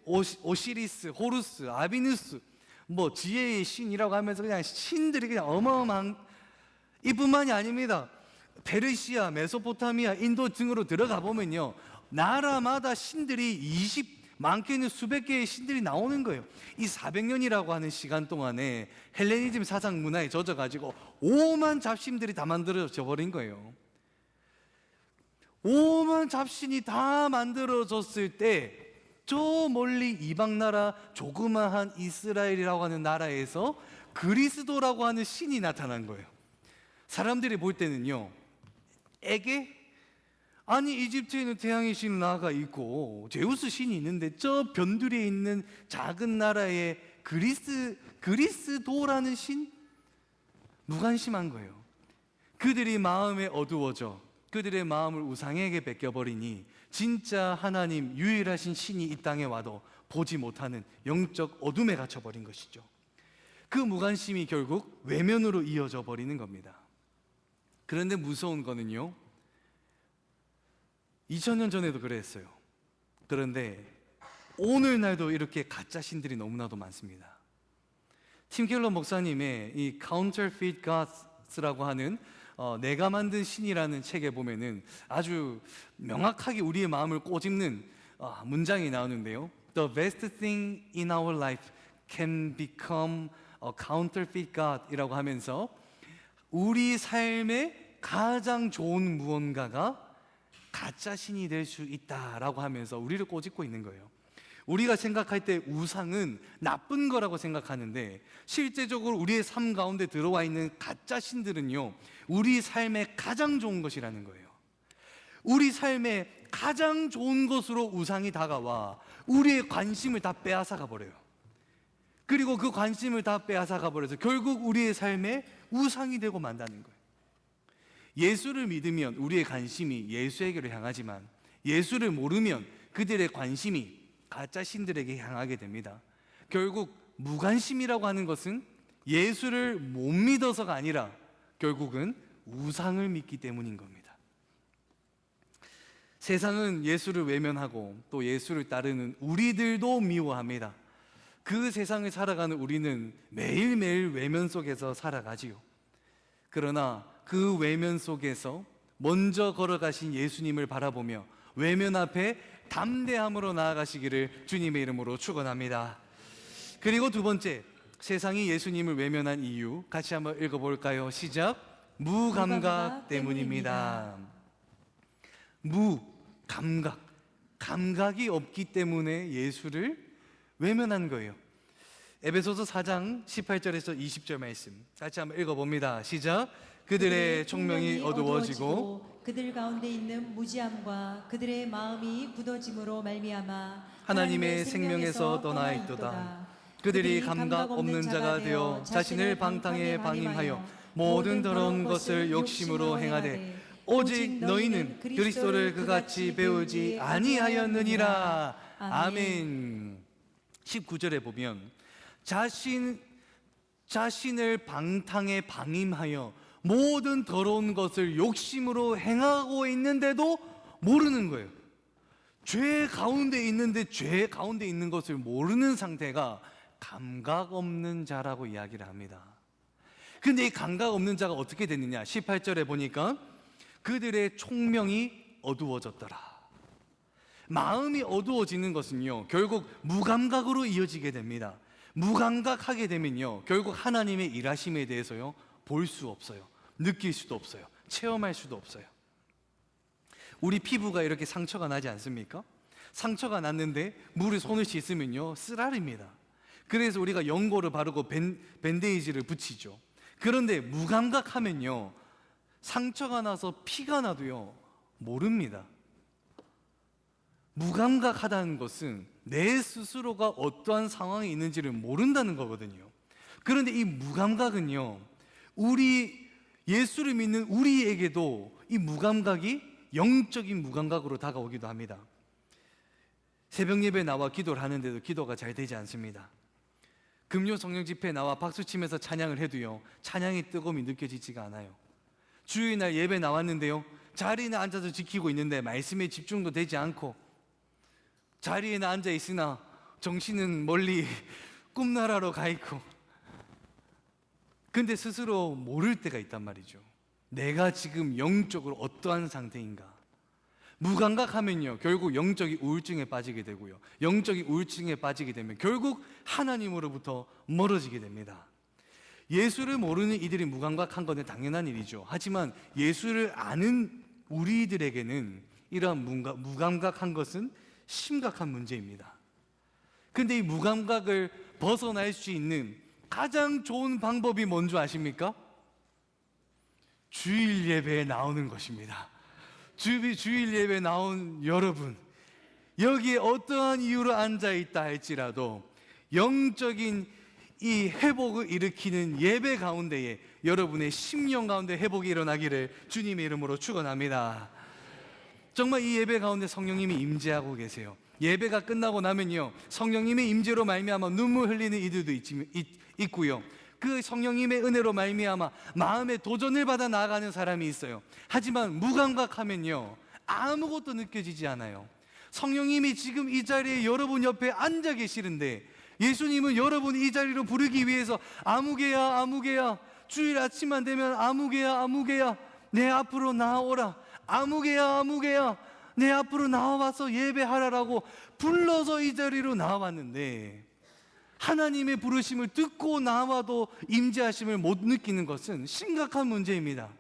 오시리스, 호루스, 아비누스, 뭐 지혜의 신이라고 하면서 그냥 신들이 그냥 어마어마한, 이뿐만이 아닙니다. 페르시아, 메소포타미아, 인도 등으로 들어가 보면요, 나라마다 신들이 많게는 수백 개의 신들이 나오는 거예요. 이 400년이라고 하는 시간 동안에 헬레니즘 사상 문화에 젖어가지고 오만 잡신들이 다 만들어져 버린 거예요. 오만 잡신이 다 만들어졌을 때 저 멀리 이방 나라 조그마한 이스라엘이라고 하는 나라에서 그리스도라고 하는 신이 나타난 거예요. 사람들이 볼 때는요, 에게? 아니 이집트에는 태양의 신 라가 있고 제우스 신이 있는데 저 변두리에 있는 작은 나라에 그리스도라는 신? 무관심한 거예요. 그들이 마음에 어두워져 그들의 마음을 우상에게 뺏겨버리니 진짜 하나님 유일하신 신이 이 땅에 와도 보지 못하는 영적 어둠에 갇혀버린 것이죠. 그 무관심이 결국 외면으로 이어져 버리는 겁니다. 그런데 무서운 거는요, 2000년 전에도 그랬어요. 그런데 오늘날도 이렇게 가짜 신들이 너무나도 많습니다. 팀 켈러 목사님의 이 Counterfeit Gods라고 하는 내가 만든 신이라는 책에 보면은 아주 명확하게 우리의 마음을 꼬집는 문장이 나오는데요. The best thing in our life can become a counterfeit God 이라고 하면서 우리 삶의 가장 좋은 무언가가 가짜 신이 될 수 있다라고 하면서 우리를 꼬집고 있는 거예요. 우리가 생각할 때 우상은 나쁜 거라고 생각하는데 실제적으로 우리의 삶 가운데 들어와 있는 가짜 신들은요, 우리 삶의 가장 좋은 것이라는 거예요. 우리 삶의 가장 좋은 것으로 우상이 다가와 우리의 관심을 다 빼앗아가 버려요. 그리고 그 관심을 다 빼앗아가 버려서 결국 우리의 삶에 우상이 되고 만다는 거예요. 예수를 믿으면 우리의 관심이 예수에게로 향하지만 예수를 모르면 그들의 관심이 가짜 신들에게 향하게 됩니다. 결국 무관심이라고 하는 것은 예수를 못 믿어서가 아니라 결국은 우상을 믿기 때문인 겁니다. 세상은 예수를 외면하고 또 예수를 따르는 우리들도 미워합니다. 그 세상을 살아가는 우리는 매일매일 외면 속에서 살아가지요. 그러나 그 외면 속에서 먼저 걸어가신 예수님을 바라보며 외면 앞에 담대함으로 나아가시기를 주님의 이름으로 축원합니다. 그리고 두 번째, 세상이 예수님을 외면한 이유 같이 한번 읽어볼까요? 시작. 무감각 때문입니다. 감각이 없기 때문에 예수를 외면한 거예요. 에베소서 4장 18절에서 20절 말씀 같이 한번 읽어봅니다. 시작. 그들의 총명이 어두워지고 그들 가운데 있는 무지함과 그들의 마음이 굳어짐으로 말미암아 하나님의 생명에서 떠나 있도다. 그들이 감각 없는 자가 되어 자신을 방탕에 방임하여 모든 더러운 것을 욕심으로 행하되 오직 너희는 그리스도를 그같이 배우지 아니하였느니라. 아멘. 19절에 보면 자신을 방탕에 방임하여 모든 더러운 것을 욕심으로 행하고 있는데도 모르는 거예요. 죄 가운데 있는데 죄 가운데 있는 것을 모르는 상태가 감각 없는 자라고 이야기를 합니다. 근데 이 감각 없는 자가 어떻게 됐느냐? 18절에 보니까 그들의 총명이 어두워졌더라. 마음이 어두워지는 것은요, 결국 무감각으로 이어지게 됩니다. 무감각하게 되면요, 결국 하나님의 일하심에 대해서요, 볼 수 없어요. 느낄 수도 없어요. 체험할 수도 없어요. 우리 피부가 이렇게 상처가 나지 않습니까? 상처가 났는데 물에 손을 씻으면요, 쓰라립니다. 그래서 우리가 연고를 바르고 밴데이지를 붙이죠. 그런데 무감각하면요, 상처가 나서 피가 나도요, 모릅니다. 무감각하다는 것은 내 스스로가 어떠한 상황에 있는지를 모른다는 거거든요. 그런데 이 무감각은요, 예수를 믿는 우리에게도 이 무감각이 영적인 무감각으로 다가오기도 합니다. 새벽 예배에 나와 기도를 하는데도 기도가 잘 되지 않습니다. 금요 성령 집회에 나와 박수치면서 찬양을 해도요, 찬양의 뜨거움이 느껴지지가 않아요. 주일날 예배 나왔는데요, 자리에 앉아서 지키고 있는데 말씀에 집중도 되지 않고, 자리에는 앉아 있으나 정신은 멀리 꿈나라로 가 있고, 근데 스스로 모를 때가 있단 말이죠. 내가 지금 영적으로 어떠한 상태인가. 무감각하면요, 결국 영적인 우울증에 빠지게 되고요, 영적인 우울증에 빠지게 되면 결국 하나님으로부터 멀어지게 됩니다. 예수를 모르는 이들이 무감각한 것은 당연한 일이죠. 하지만 예수를 아는 우리들에게는 이러한 무감각한 것은 심각한 문제입니다. 근데 이 무감각을 벗어날 수 있는 가장 좋은 방법이 뭔지 아십니까? 주일 예배에 나오는 것입니다. 주일 예배에 나온 여러분, 여기에 어떠한 이유로 앉아있다 할지라도 영적인 이 회복을 일으키는 예배 가운데에 여러분의 심령 가운데 회복이 일어나기를 주님의 이름으로 축원합니다. 정말 이 예배 가운데 성령님이 임재하고 계세요. 예배가 끝나고 나면요, 성령님의 임재로 말미암아 눈물 흘리는 이들도 있고요, 그 성령님의 은혜로 말미암아 마음의 도전을 받아 나아가는 사람이 있어요. 하지만 무감각하면요, 아무것도 느껴지지 않아요. 성령님이 지금 이 자리에 여러분 옆에 앉아 계시는데 예수님은 여러분이 이 자리로 부르기 위해서 아무개야 아무개야, 주일 아침만 되면 아무개야 아무개야, 내 앞으로 나오라, 아무개야 아무개야, 내 앞으로 나와서 예배하라라고 불러서 이 자리로 나왔는데, 하나님의 부르심을 듣고 나와도 임재하심을 못 느끼는 것은 심각한 문제입니다.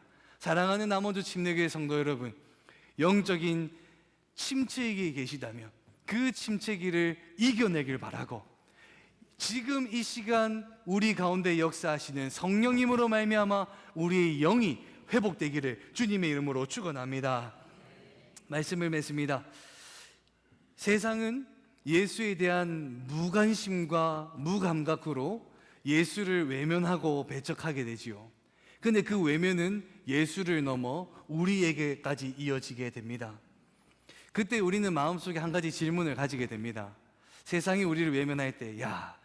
사랑하는 남원주 침례교회 성도 여러분, 영적인 침체기에 계시다면 그 침체기를 이겨내길 바라고, 지금 이 시간 우리 가운데 역사하시는 성령님으로 말미암아 우리의 영이 회복되기를 주님의 이름으로 축원합니다. 말씀을 맺습니다. 세상은 예수에 대한 무관심과 무감각으로 예수를 외면하고 배척하게 되지요. 근데 그 외면은 예수를 넘어 우리에게까지 이어지게 됩니다. 그때 우리는 마음속에 한 가지 질문을 가지게 됩니다. 세상이 우리를 외면할 때, 야,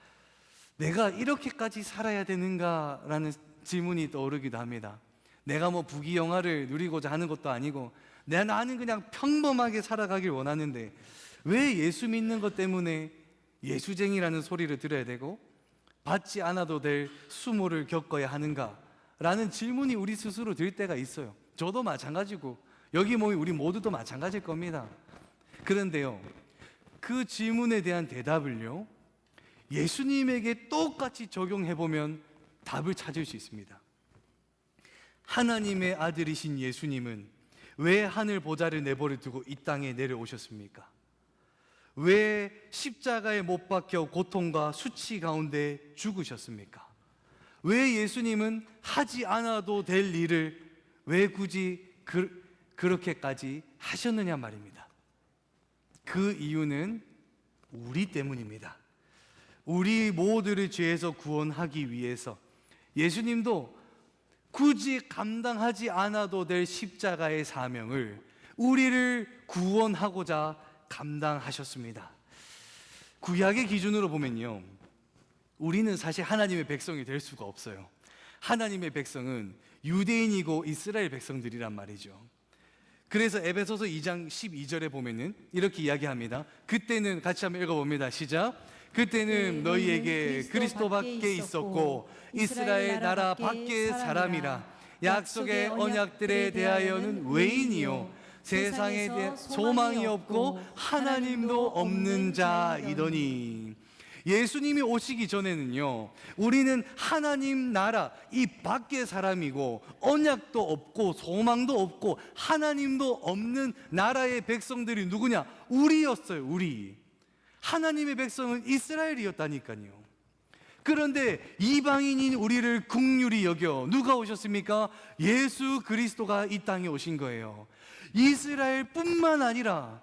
내가 이렇게까지 살아야 되는가라는 질문이 떠오르기도 합니다. 내가 뭐 부귀영화를 누리고자 하는 것도 아니고 나는 그냥 평범하게 살아가길 원하는데 왜 예수 믿는 것 때문에 예수쟁이라는 소리를 들어야 되고 받지 않아도 될 수모를 겪어야 하는가 라는 질문이 우리 스스로 들 때가 있어요. 저도 마찬가지고 여기 모인 우리 모두도 마찬가지일 겁니다. 그런데요, 그 질문에 대한 대답을요, 예수님에게 똑같이 적용해보면 답을 찾을 수 있습니다. 하나님의 아들이신 예수님은 왜 하늘 보좌를 내버려 두고 이 땅에 내려오셨습니까? 왜 십자가에 못 박혀 고통과 수치 가운데 죽으셨습니까? 왜 예수님은 하지 않아도 될 일을 왜 굳이 그렇게까지 하셨느냐 말입니다. 그 이유는 우리 때문입니다. 우리 모두를 죄에서 구원하기 위해서 예수님도 굳이 감당하지 않아도 될 십자가의 사명을 우리를 구원하고자 감당하셨습니다. 구약의 기준으로 보면요, 우리는 사실 하나님의 백성이 될 수가 없어요. 하나님의 백성은 유대인이고 이스라엘 백성들이란 말이죠. 그래서 에베소서 2장 12절에 보면은 이렇게 이야기합니다. 그때는, 같이 한번 읽어봅니다. 시작. 그때는 너희에게 그리스도 밖에 있었고 이스라엘 나라 밖의 사람이라. 약속의 언약들에 대하여는 외인이요 세상에 대해 소망이 없고 하나님도 없는 자이더니. 예수님이 오시기 전에는요, 우리는 하나님 나라 이 밖의 사람이고 언약도 없고 소망도 없고 하나님도 없는 나라의 백성들이 누구냐? 우리였어요. 우리. 하나님의 백성은 이스라엘이었다니까요. 그런데 이방인인 우리를 긍휼히 여겨 누가 오셨습니까? 예수 그리스도가 이 땅에 오신 거예요. 이스라엘뿐만 아니라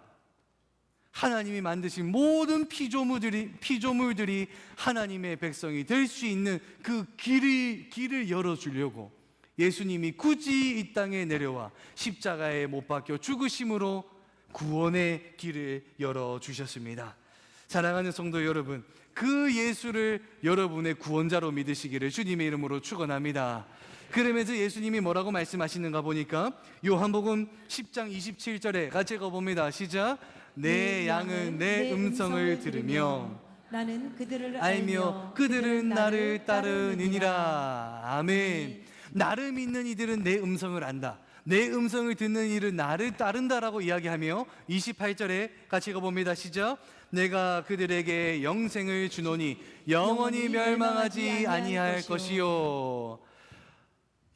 하나님이 만드신 모든 피조물들이 하나님의 백성이 될 수 있는 그 길을 열어주려고 예수님이 굳이 이 땅에 내려와 십자가에 못 박혀 죽으심으로 구원의 길을 열어주셨습니다. 사랑하는 성도 여러분, 그 예수를 여러분의 구원자로 믿으시기를 주님의 이름으로 축원합니다. 그러면서 예수님이 뭐라고 말씀하시는가 보니까 요한복음 10장 27절에 같이 읽어봅니다. 시작. 내 양은 내 음성을 들으며 나는 그들을 알며 그들은 나를 따르느니라. 아멘. 나를 믿는 이들은 내 음성을 안다. 내 음성을 듣는 이들은 나를 따른다라고 이야기하며 28절에 같이 읽어봅니다. 시작. 내가 그들에게 영생을 주노니 영원히 멸망하지 아니할 것이요.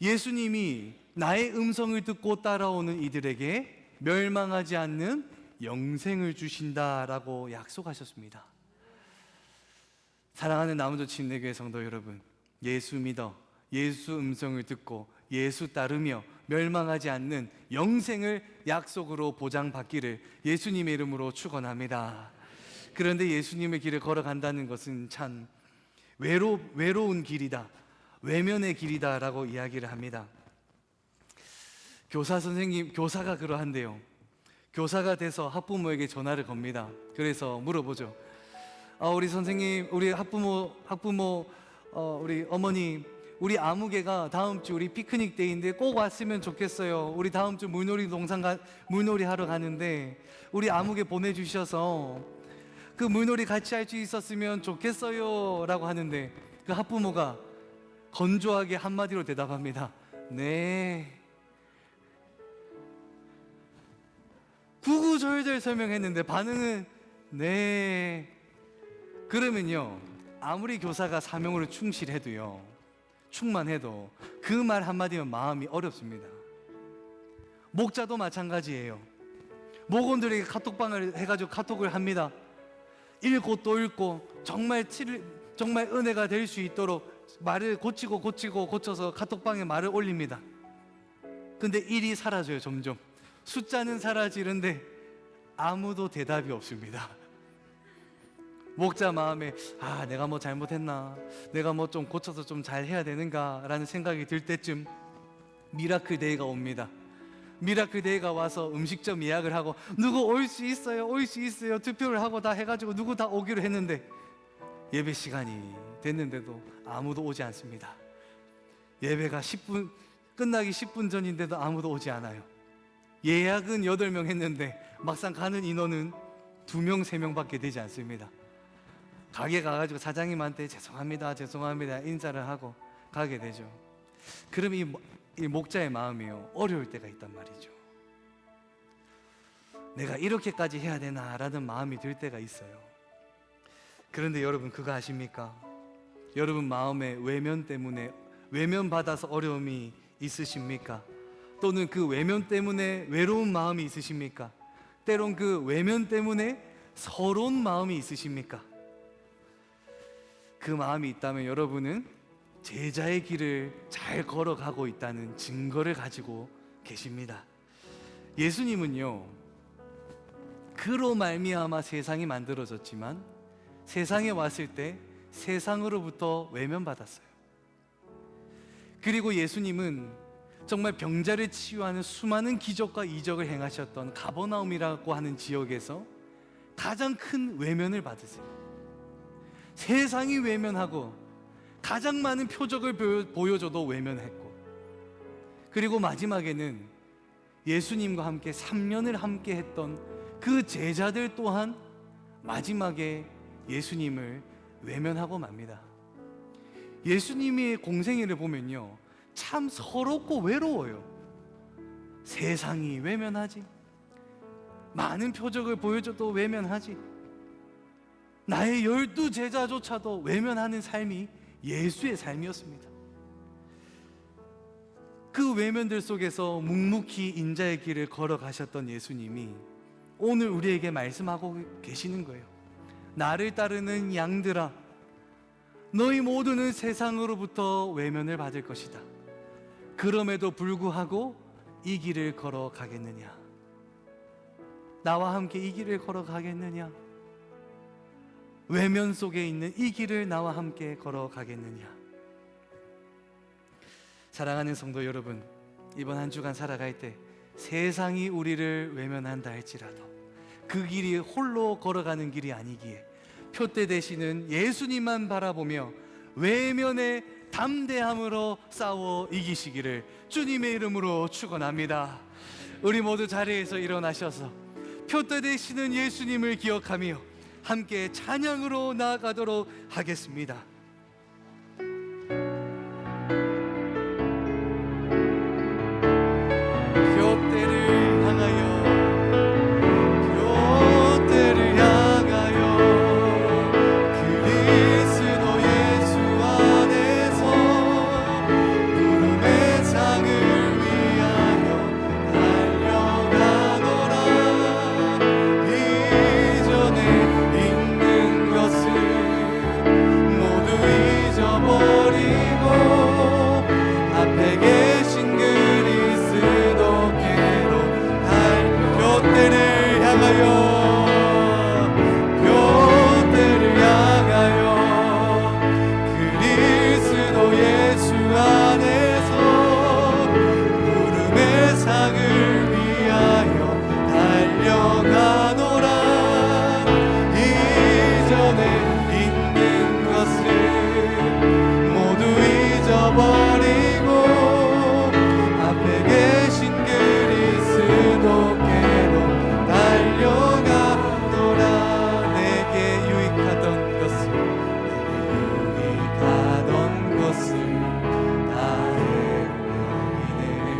예수님이 나의 음성을 듣고 따라오는 이들에게 멸망하지 않는 영생을 주신다라고 약속하셨습니다. 사랑하는 남원조 침례교회 성도 여러분, 예수 믿어 예수 음성을 듣고 예수 따르며 멸망하지 않는 영생을 약속으로 보장받기를 예수님의 이름으로 축원합니다. 그런데 예수님의 길을 걸어간다는 것은 참 외로운 길이다, 외면의 길이다라고 이야기를 합니다. 교사가 그러한데요. 교사가 돼서 학부모에게 전화를 겁니다. 그래서 물어보죠. 우리 선생님, 우리 학부모, 우리 어머니, 우리 아무개가 다음 주 우리 피크닉 데이인데 꼭 왔으면 좋겠어요. 우리 다음 주 물놀이 하러 가는데 우리 아무개 보내주셔서 그 물놀이 같이 할 수 있었으면 좋겠어요 라고 하는데 그 학부모가 건조하게 한마디로 대답합니다. 네. 구구절절 설명했는데 반응은 네. 그러면요, 아무리 교사가 사명으로 충실해도요, 충만해도 그 말 한마디면 마음이 어렵습니다. 목자도 마찬가지예요. 목원들에게 카톡방을 해가지고 카톡을 합니다. 읽고 또 읽고 정말 은혜가 될 수 있도록 말을 고쳐서 카톡방에 말을 올립니다. 근데 일이 사라져요. 점점 숫자는 사라지는데 아무도 대답이 없습니다. 목자 마음에 내가 뭐 잘못했나, 내가 뭐 좀 고쳐서 좀 잘 해야 되는가 라는 생각이 들 때쯤 미라클 데이가 옵니다. 미라클 데이가 와서 음식점 예약을 하고 누구 올 수 있어요 투표를 하고 다 해가지고 누구 다 오기로 했는데 예배 시간이 됐는데도 아무도 오지 않습니다. 예배가 끝나기 10분 전인데도 아무도 오지 않아요. 예약은 8명 했는데 막상 가는 인원은 2명, 3명밖에 되지 않습니다. 가게 가가지고 사장님한테 죄송합니다 인사를 하고 가게 되죠. 그럼 이 목자의 마음이요, 어려울 때가 있단 말이죠. 내가 이렇게까지 해야 되나라는 마음이 들 때가 있어요. 그런데 여러분 그거 아십니까? 여러분 마음에 외면받아서 어려움이 있으십니까? 또는 그 외면 때문에 외로운 마음이 있으십니까? 때론 그 외면 때문에 서러운 마음이 있으십니까? 그 마음이 있다면 여러분은 제자의 길을 잘 걸어가고 있다는 증거를 가지고 계십니다. 예수님은요, 그로 말미암아 세상이 만들어졌지만 세상에 왔을 때 세상으로부터 외면받았어요. 그리고 예수님은 정말 병자를 치유하는 수많은 기적과 이적을 행하셨던 가버나움이라고 하는 지역에서 가장 큰 외면을 받으세요. 세상이 외면하고 가장 많은 표적을 보여줘도 외면했고, 그리고 마지막에는 예수님과 함께 3년을 함께 했던 그 제자들 또한 마지막에 예수님을 외면하고 맙니다. 예수님의 공생애를 보면요, 참 서럽고 외로워요. 세상이 외면하지, 많은 표적을 보여줘도 외면하지, 나의 12 제자조차도 외면하는 삶이 예수의 삶이었습니다. 그 외면들 속에서 묵묵히 인자의 길을 걸어가셨던 예수님이 오늘 우리에게 말씀하고 계시는 거예요. 나를 따르는 양들아, 너희 모두는 세상으로부터 외면을 받을 것이다. 그럼에도 불구하고 이 길을 걸어가겠느냐? 나와 함께 이 길을 걸어가겠느냐? 외면 속에 있는 이 길을 나와 함께 걸어가겠느냐? 사랑하는 성도 여러분, 이번 한 주간 살아갈 때 세상이 우리를 외면한다 할지라도 그 길이 홀로 걸어가는 길이 아니기에 표대 되시는 예수님만 바라보며 외면의 담대함으로 싸워 이기시기를 주님의 이름으로 축원합니다. 우리 모두 자리에서 일어나셔서 표대 되시는 예수님을 기억하며 함께 찬양으로 나아가도록 하겠습니다. 표대를 향하여, 표대를 향하여 그리스도 예수 안에서 구름의 창을 위하여 달려가노라. 이전에 있는 것을 모두 잊어버리고 앞에 계신 그리스도께로 표대를 향하여, 표대를 향하여 그리스도 예수 안에서 구름의 상을 위하여 달려가노라. 이전에 있는 것을 모두 잊어버리고 앞에 계신 그리스도께로 달려가노라. 내게 유익하던 것을, 내게 유익하던 것을 나의 영이네.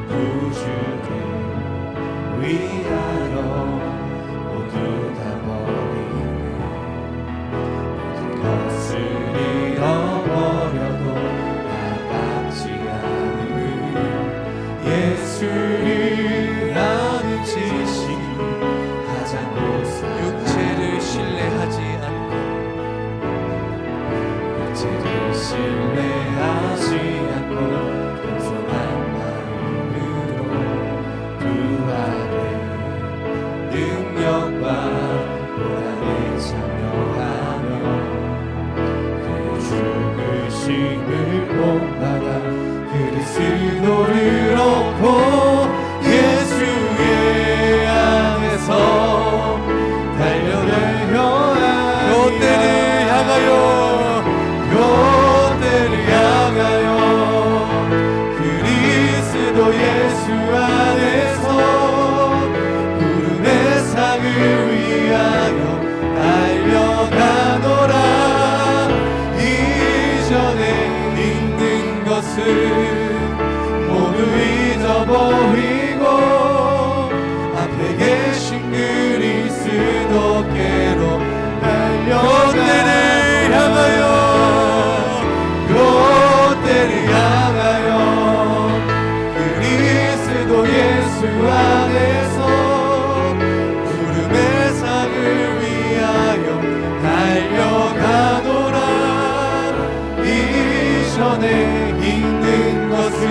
구주를 위하여 모두 다 버리네. 모든 것을 잃어버려도 나같지 않은 예수를 아는 지식이 하자고서 육체를 신뢰하지 않고, 육체를 신뢰하지 않고 겸손한 마음으로 그 안에 능력과 고난에 참여하며 그 죽으심을 본받아 그리스도를 얻고 예수의 안에서 달려가려 표대를 향하여, 표대를 향하여 그리스도 예수 안에서 구름의 상을 위하여 달려가노라. 이전에 있는 것을 모두 잊어버리고 앞에 계신 그리스도께로 표대를 향하여, 표대를 향하여 그리스도 예수 안에서 구름의 상을 위하여 달려가노라. 이전에 있는 것을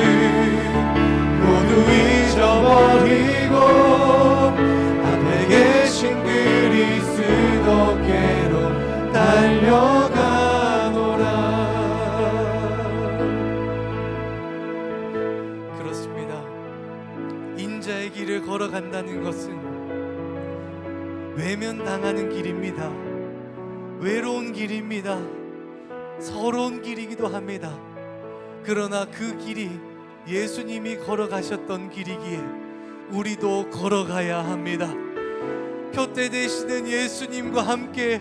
모두 잊어버리고 앞에 계신 그리스도께로 달려가노라. 그렇습니다. 인자의 길을 걸어간다는 것은 외면당하는 길입니다. 외로운 길입니다. 서러운 길이기도 합니다. 그러나 그 길이 예수님이 걸어가셨던 길이기에 우리도 걸어가야 합니다. 표대 되시는 예수님과 함께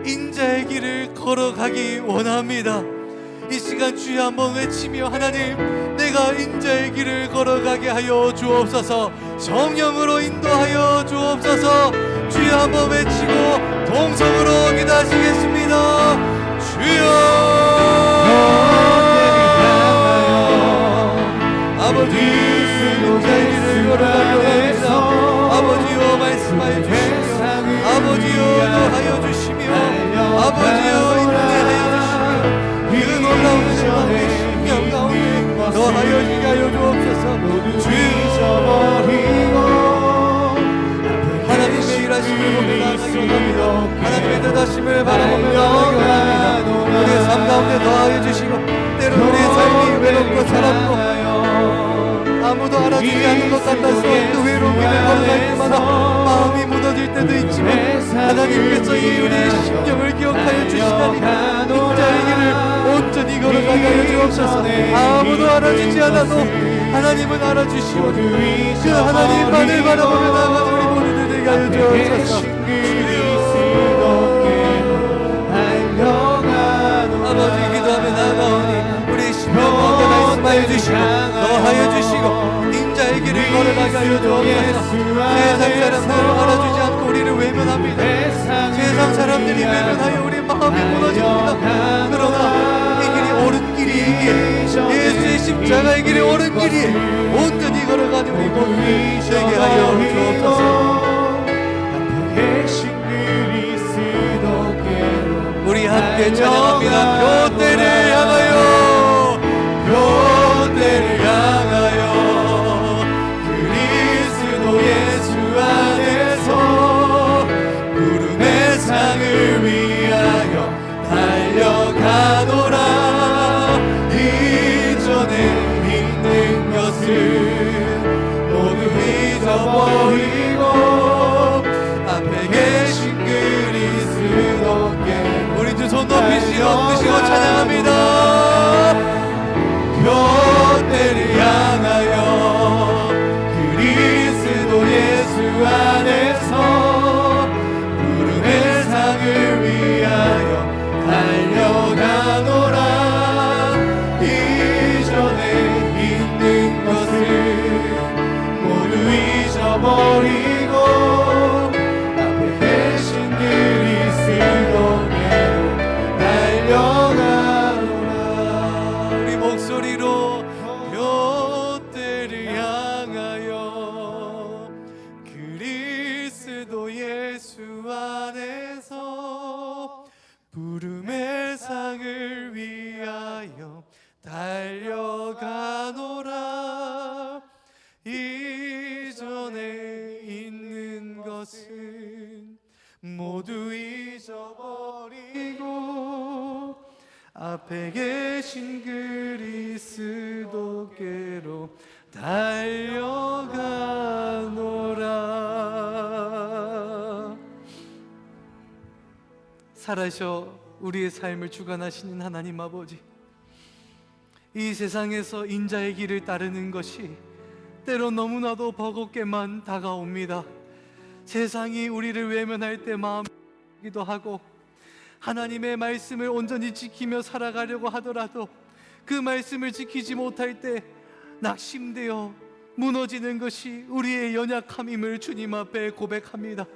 인자의 길을 걸어가기 원합니다. 이 시간 주여 한번 외치며, 하나님, 내가 인자의 길을 걸어가게 하여 주옵소서. 성령으로 인도하여 주옵소서. 주여 한번 외치고 동성으로 기도하시겠습니다. 주여, 아버지, 인자의 길을 걸어가기 원합니다. 아버지여, 말씀하여 주시며, 아버지여, 인도하여 주시며, 아버지여, 인도하여 주시며, 그 놀라운 세상의 신령 가운데 너하여 하여 주옵소서. 주여, 하나님의 일하심을 보며 나아가기 원합니다. 하나님의 뜻하심을 바라보며 나아가기 원합니다. 우리의 삶 가운데 더하여 주시고, 때로 우리의 삶이 외롭고 사랑고 아무도 알아주지 않는 것 같아서 그 외로운 길을 걸어갈 때마다 마음이 무너질 때도 있지만, 하나님께서 이 우리의 심령을 기억하여 주시다니 인자의 길을 온전히 걸어가게 하여 주옵소서. 아무도 알아주지 않아도 하나님은 알아주시오. 그 하나님만을 바라보며 나아가는 우리 모두들 되게 하여 주옵소서. 아버지, 기도하며 나아가오니 우리 심령 가운데 말씀하여 주시고 너하여 주시고 인자의 길을 걸어가게 하여 주옵소서. 세상 사람들은 알아주지 않고 우리를 외면합니다. 세상 사람들이 외면하여 우리 마음이 무너집니다. 그러나 이 길이 옳은 길이기에, 예수의 십자가의 길이 옳은 길이에 온전히 걸어가는 우리 모두 되게 하여 주옵소서. 우리 함께 찬양합니다. 표대를 향하여, 표대를 향하여, 그리스도 예수 안에서 부름의 상을 위하여 달려가노라. 이전에 있는 것은 모두 잊어버리고 앞에 계신 그리스도께 우리 두 손 높이시고 찬양합니다. 표대를 향하여, 그리스도 예수 안에서 부름의 상을 위하여 달려가노라. 이전에 있는 것은 모두 잊어버리고 앞에 계신 그리스도께로 달려가노라. 우리 목소리로 표대를 향하여, 그리스도 예수 안에서 부름의 상을 위하여 달려가노라. 이전에 있는 것은 모두 잊어버리고 앞에 계신 그리스도께로 달려가노라. 살아셔 우리의 삶을 주관하시는 하나님 아버지, 이 세상에서 인자의 길을 따르는 것이 때로 너무나도 버겁게만 다가옵니다. 세상이 우리를 외면할 때 마음이기도 하고, 하나님의 말씀을 온전히 지키며 살아가려고 하더라도 그 말씀을 지키지 못할 때 낙심되어 무너지는 것이 우리의 연약함임을 주님 앞에 고백합니다.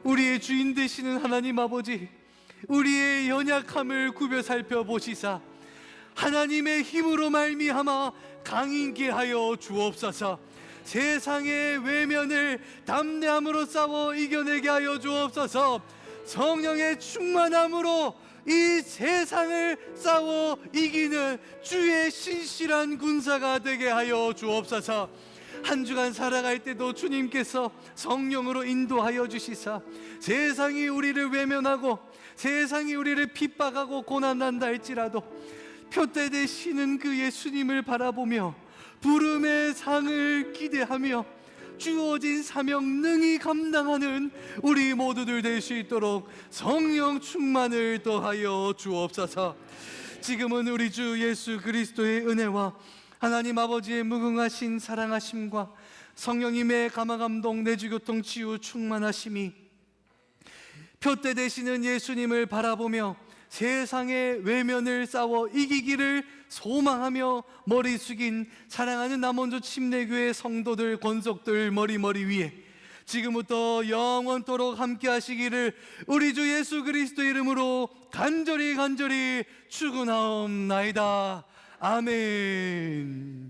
우리의 주인 되시는 하나님 아버지, 우리의 연약함을 구별 살펴보시사 하나님의 힘으로 말미암아 강인케 하여 주옵소서. 세상의 외면을 담대함으로 싸워 이겨내게 하여 주옵소서. 성령의 충만함으로 이 세상을 싸워 이기는 주의 신실한 군사가 되게 하여 주옵소서. 한 주간 살아갈 때도 주님께서 성령으로 인도하여 주시사 세상이 우리를 외면하고 세상이 우리를 핍박하고 고난한다 할지라도 표대 되시는 그 예수님을 바라보며 부름의 상을 기대하며 주어진 사명 능히 감당하는 우리 모두들 될 수 있도록 성령 충만을 더하여 주옵소서. 지금은 우리 주 예수 그리스도의 은혜와 하나님 아버지의 무궁하신 사랑하심과 성령님의 감화감동 내주교통 치유 충만하심이 표대 되시는 예수님을 바라보며 세상의 외면을 싸워 이기기를 소망하며 머리 숙인 사랑하는 남원주 침례교회 성도들 권속들 머리 위에 지금부터 영원토록 함께 하시기를 우리 주 예수 그리스도 이름으로 간절히 축원하옵나이다. 아멘.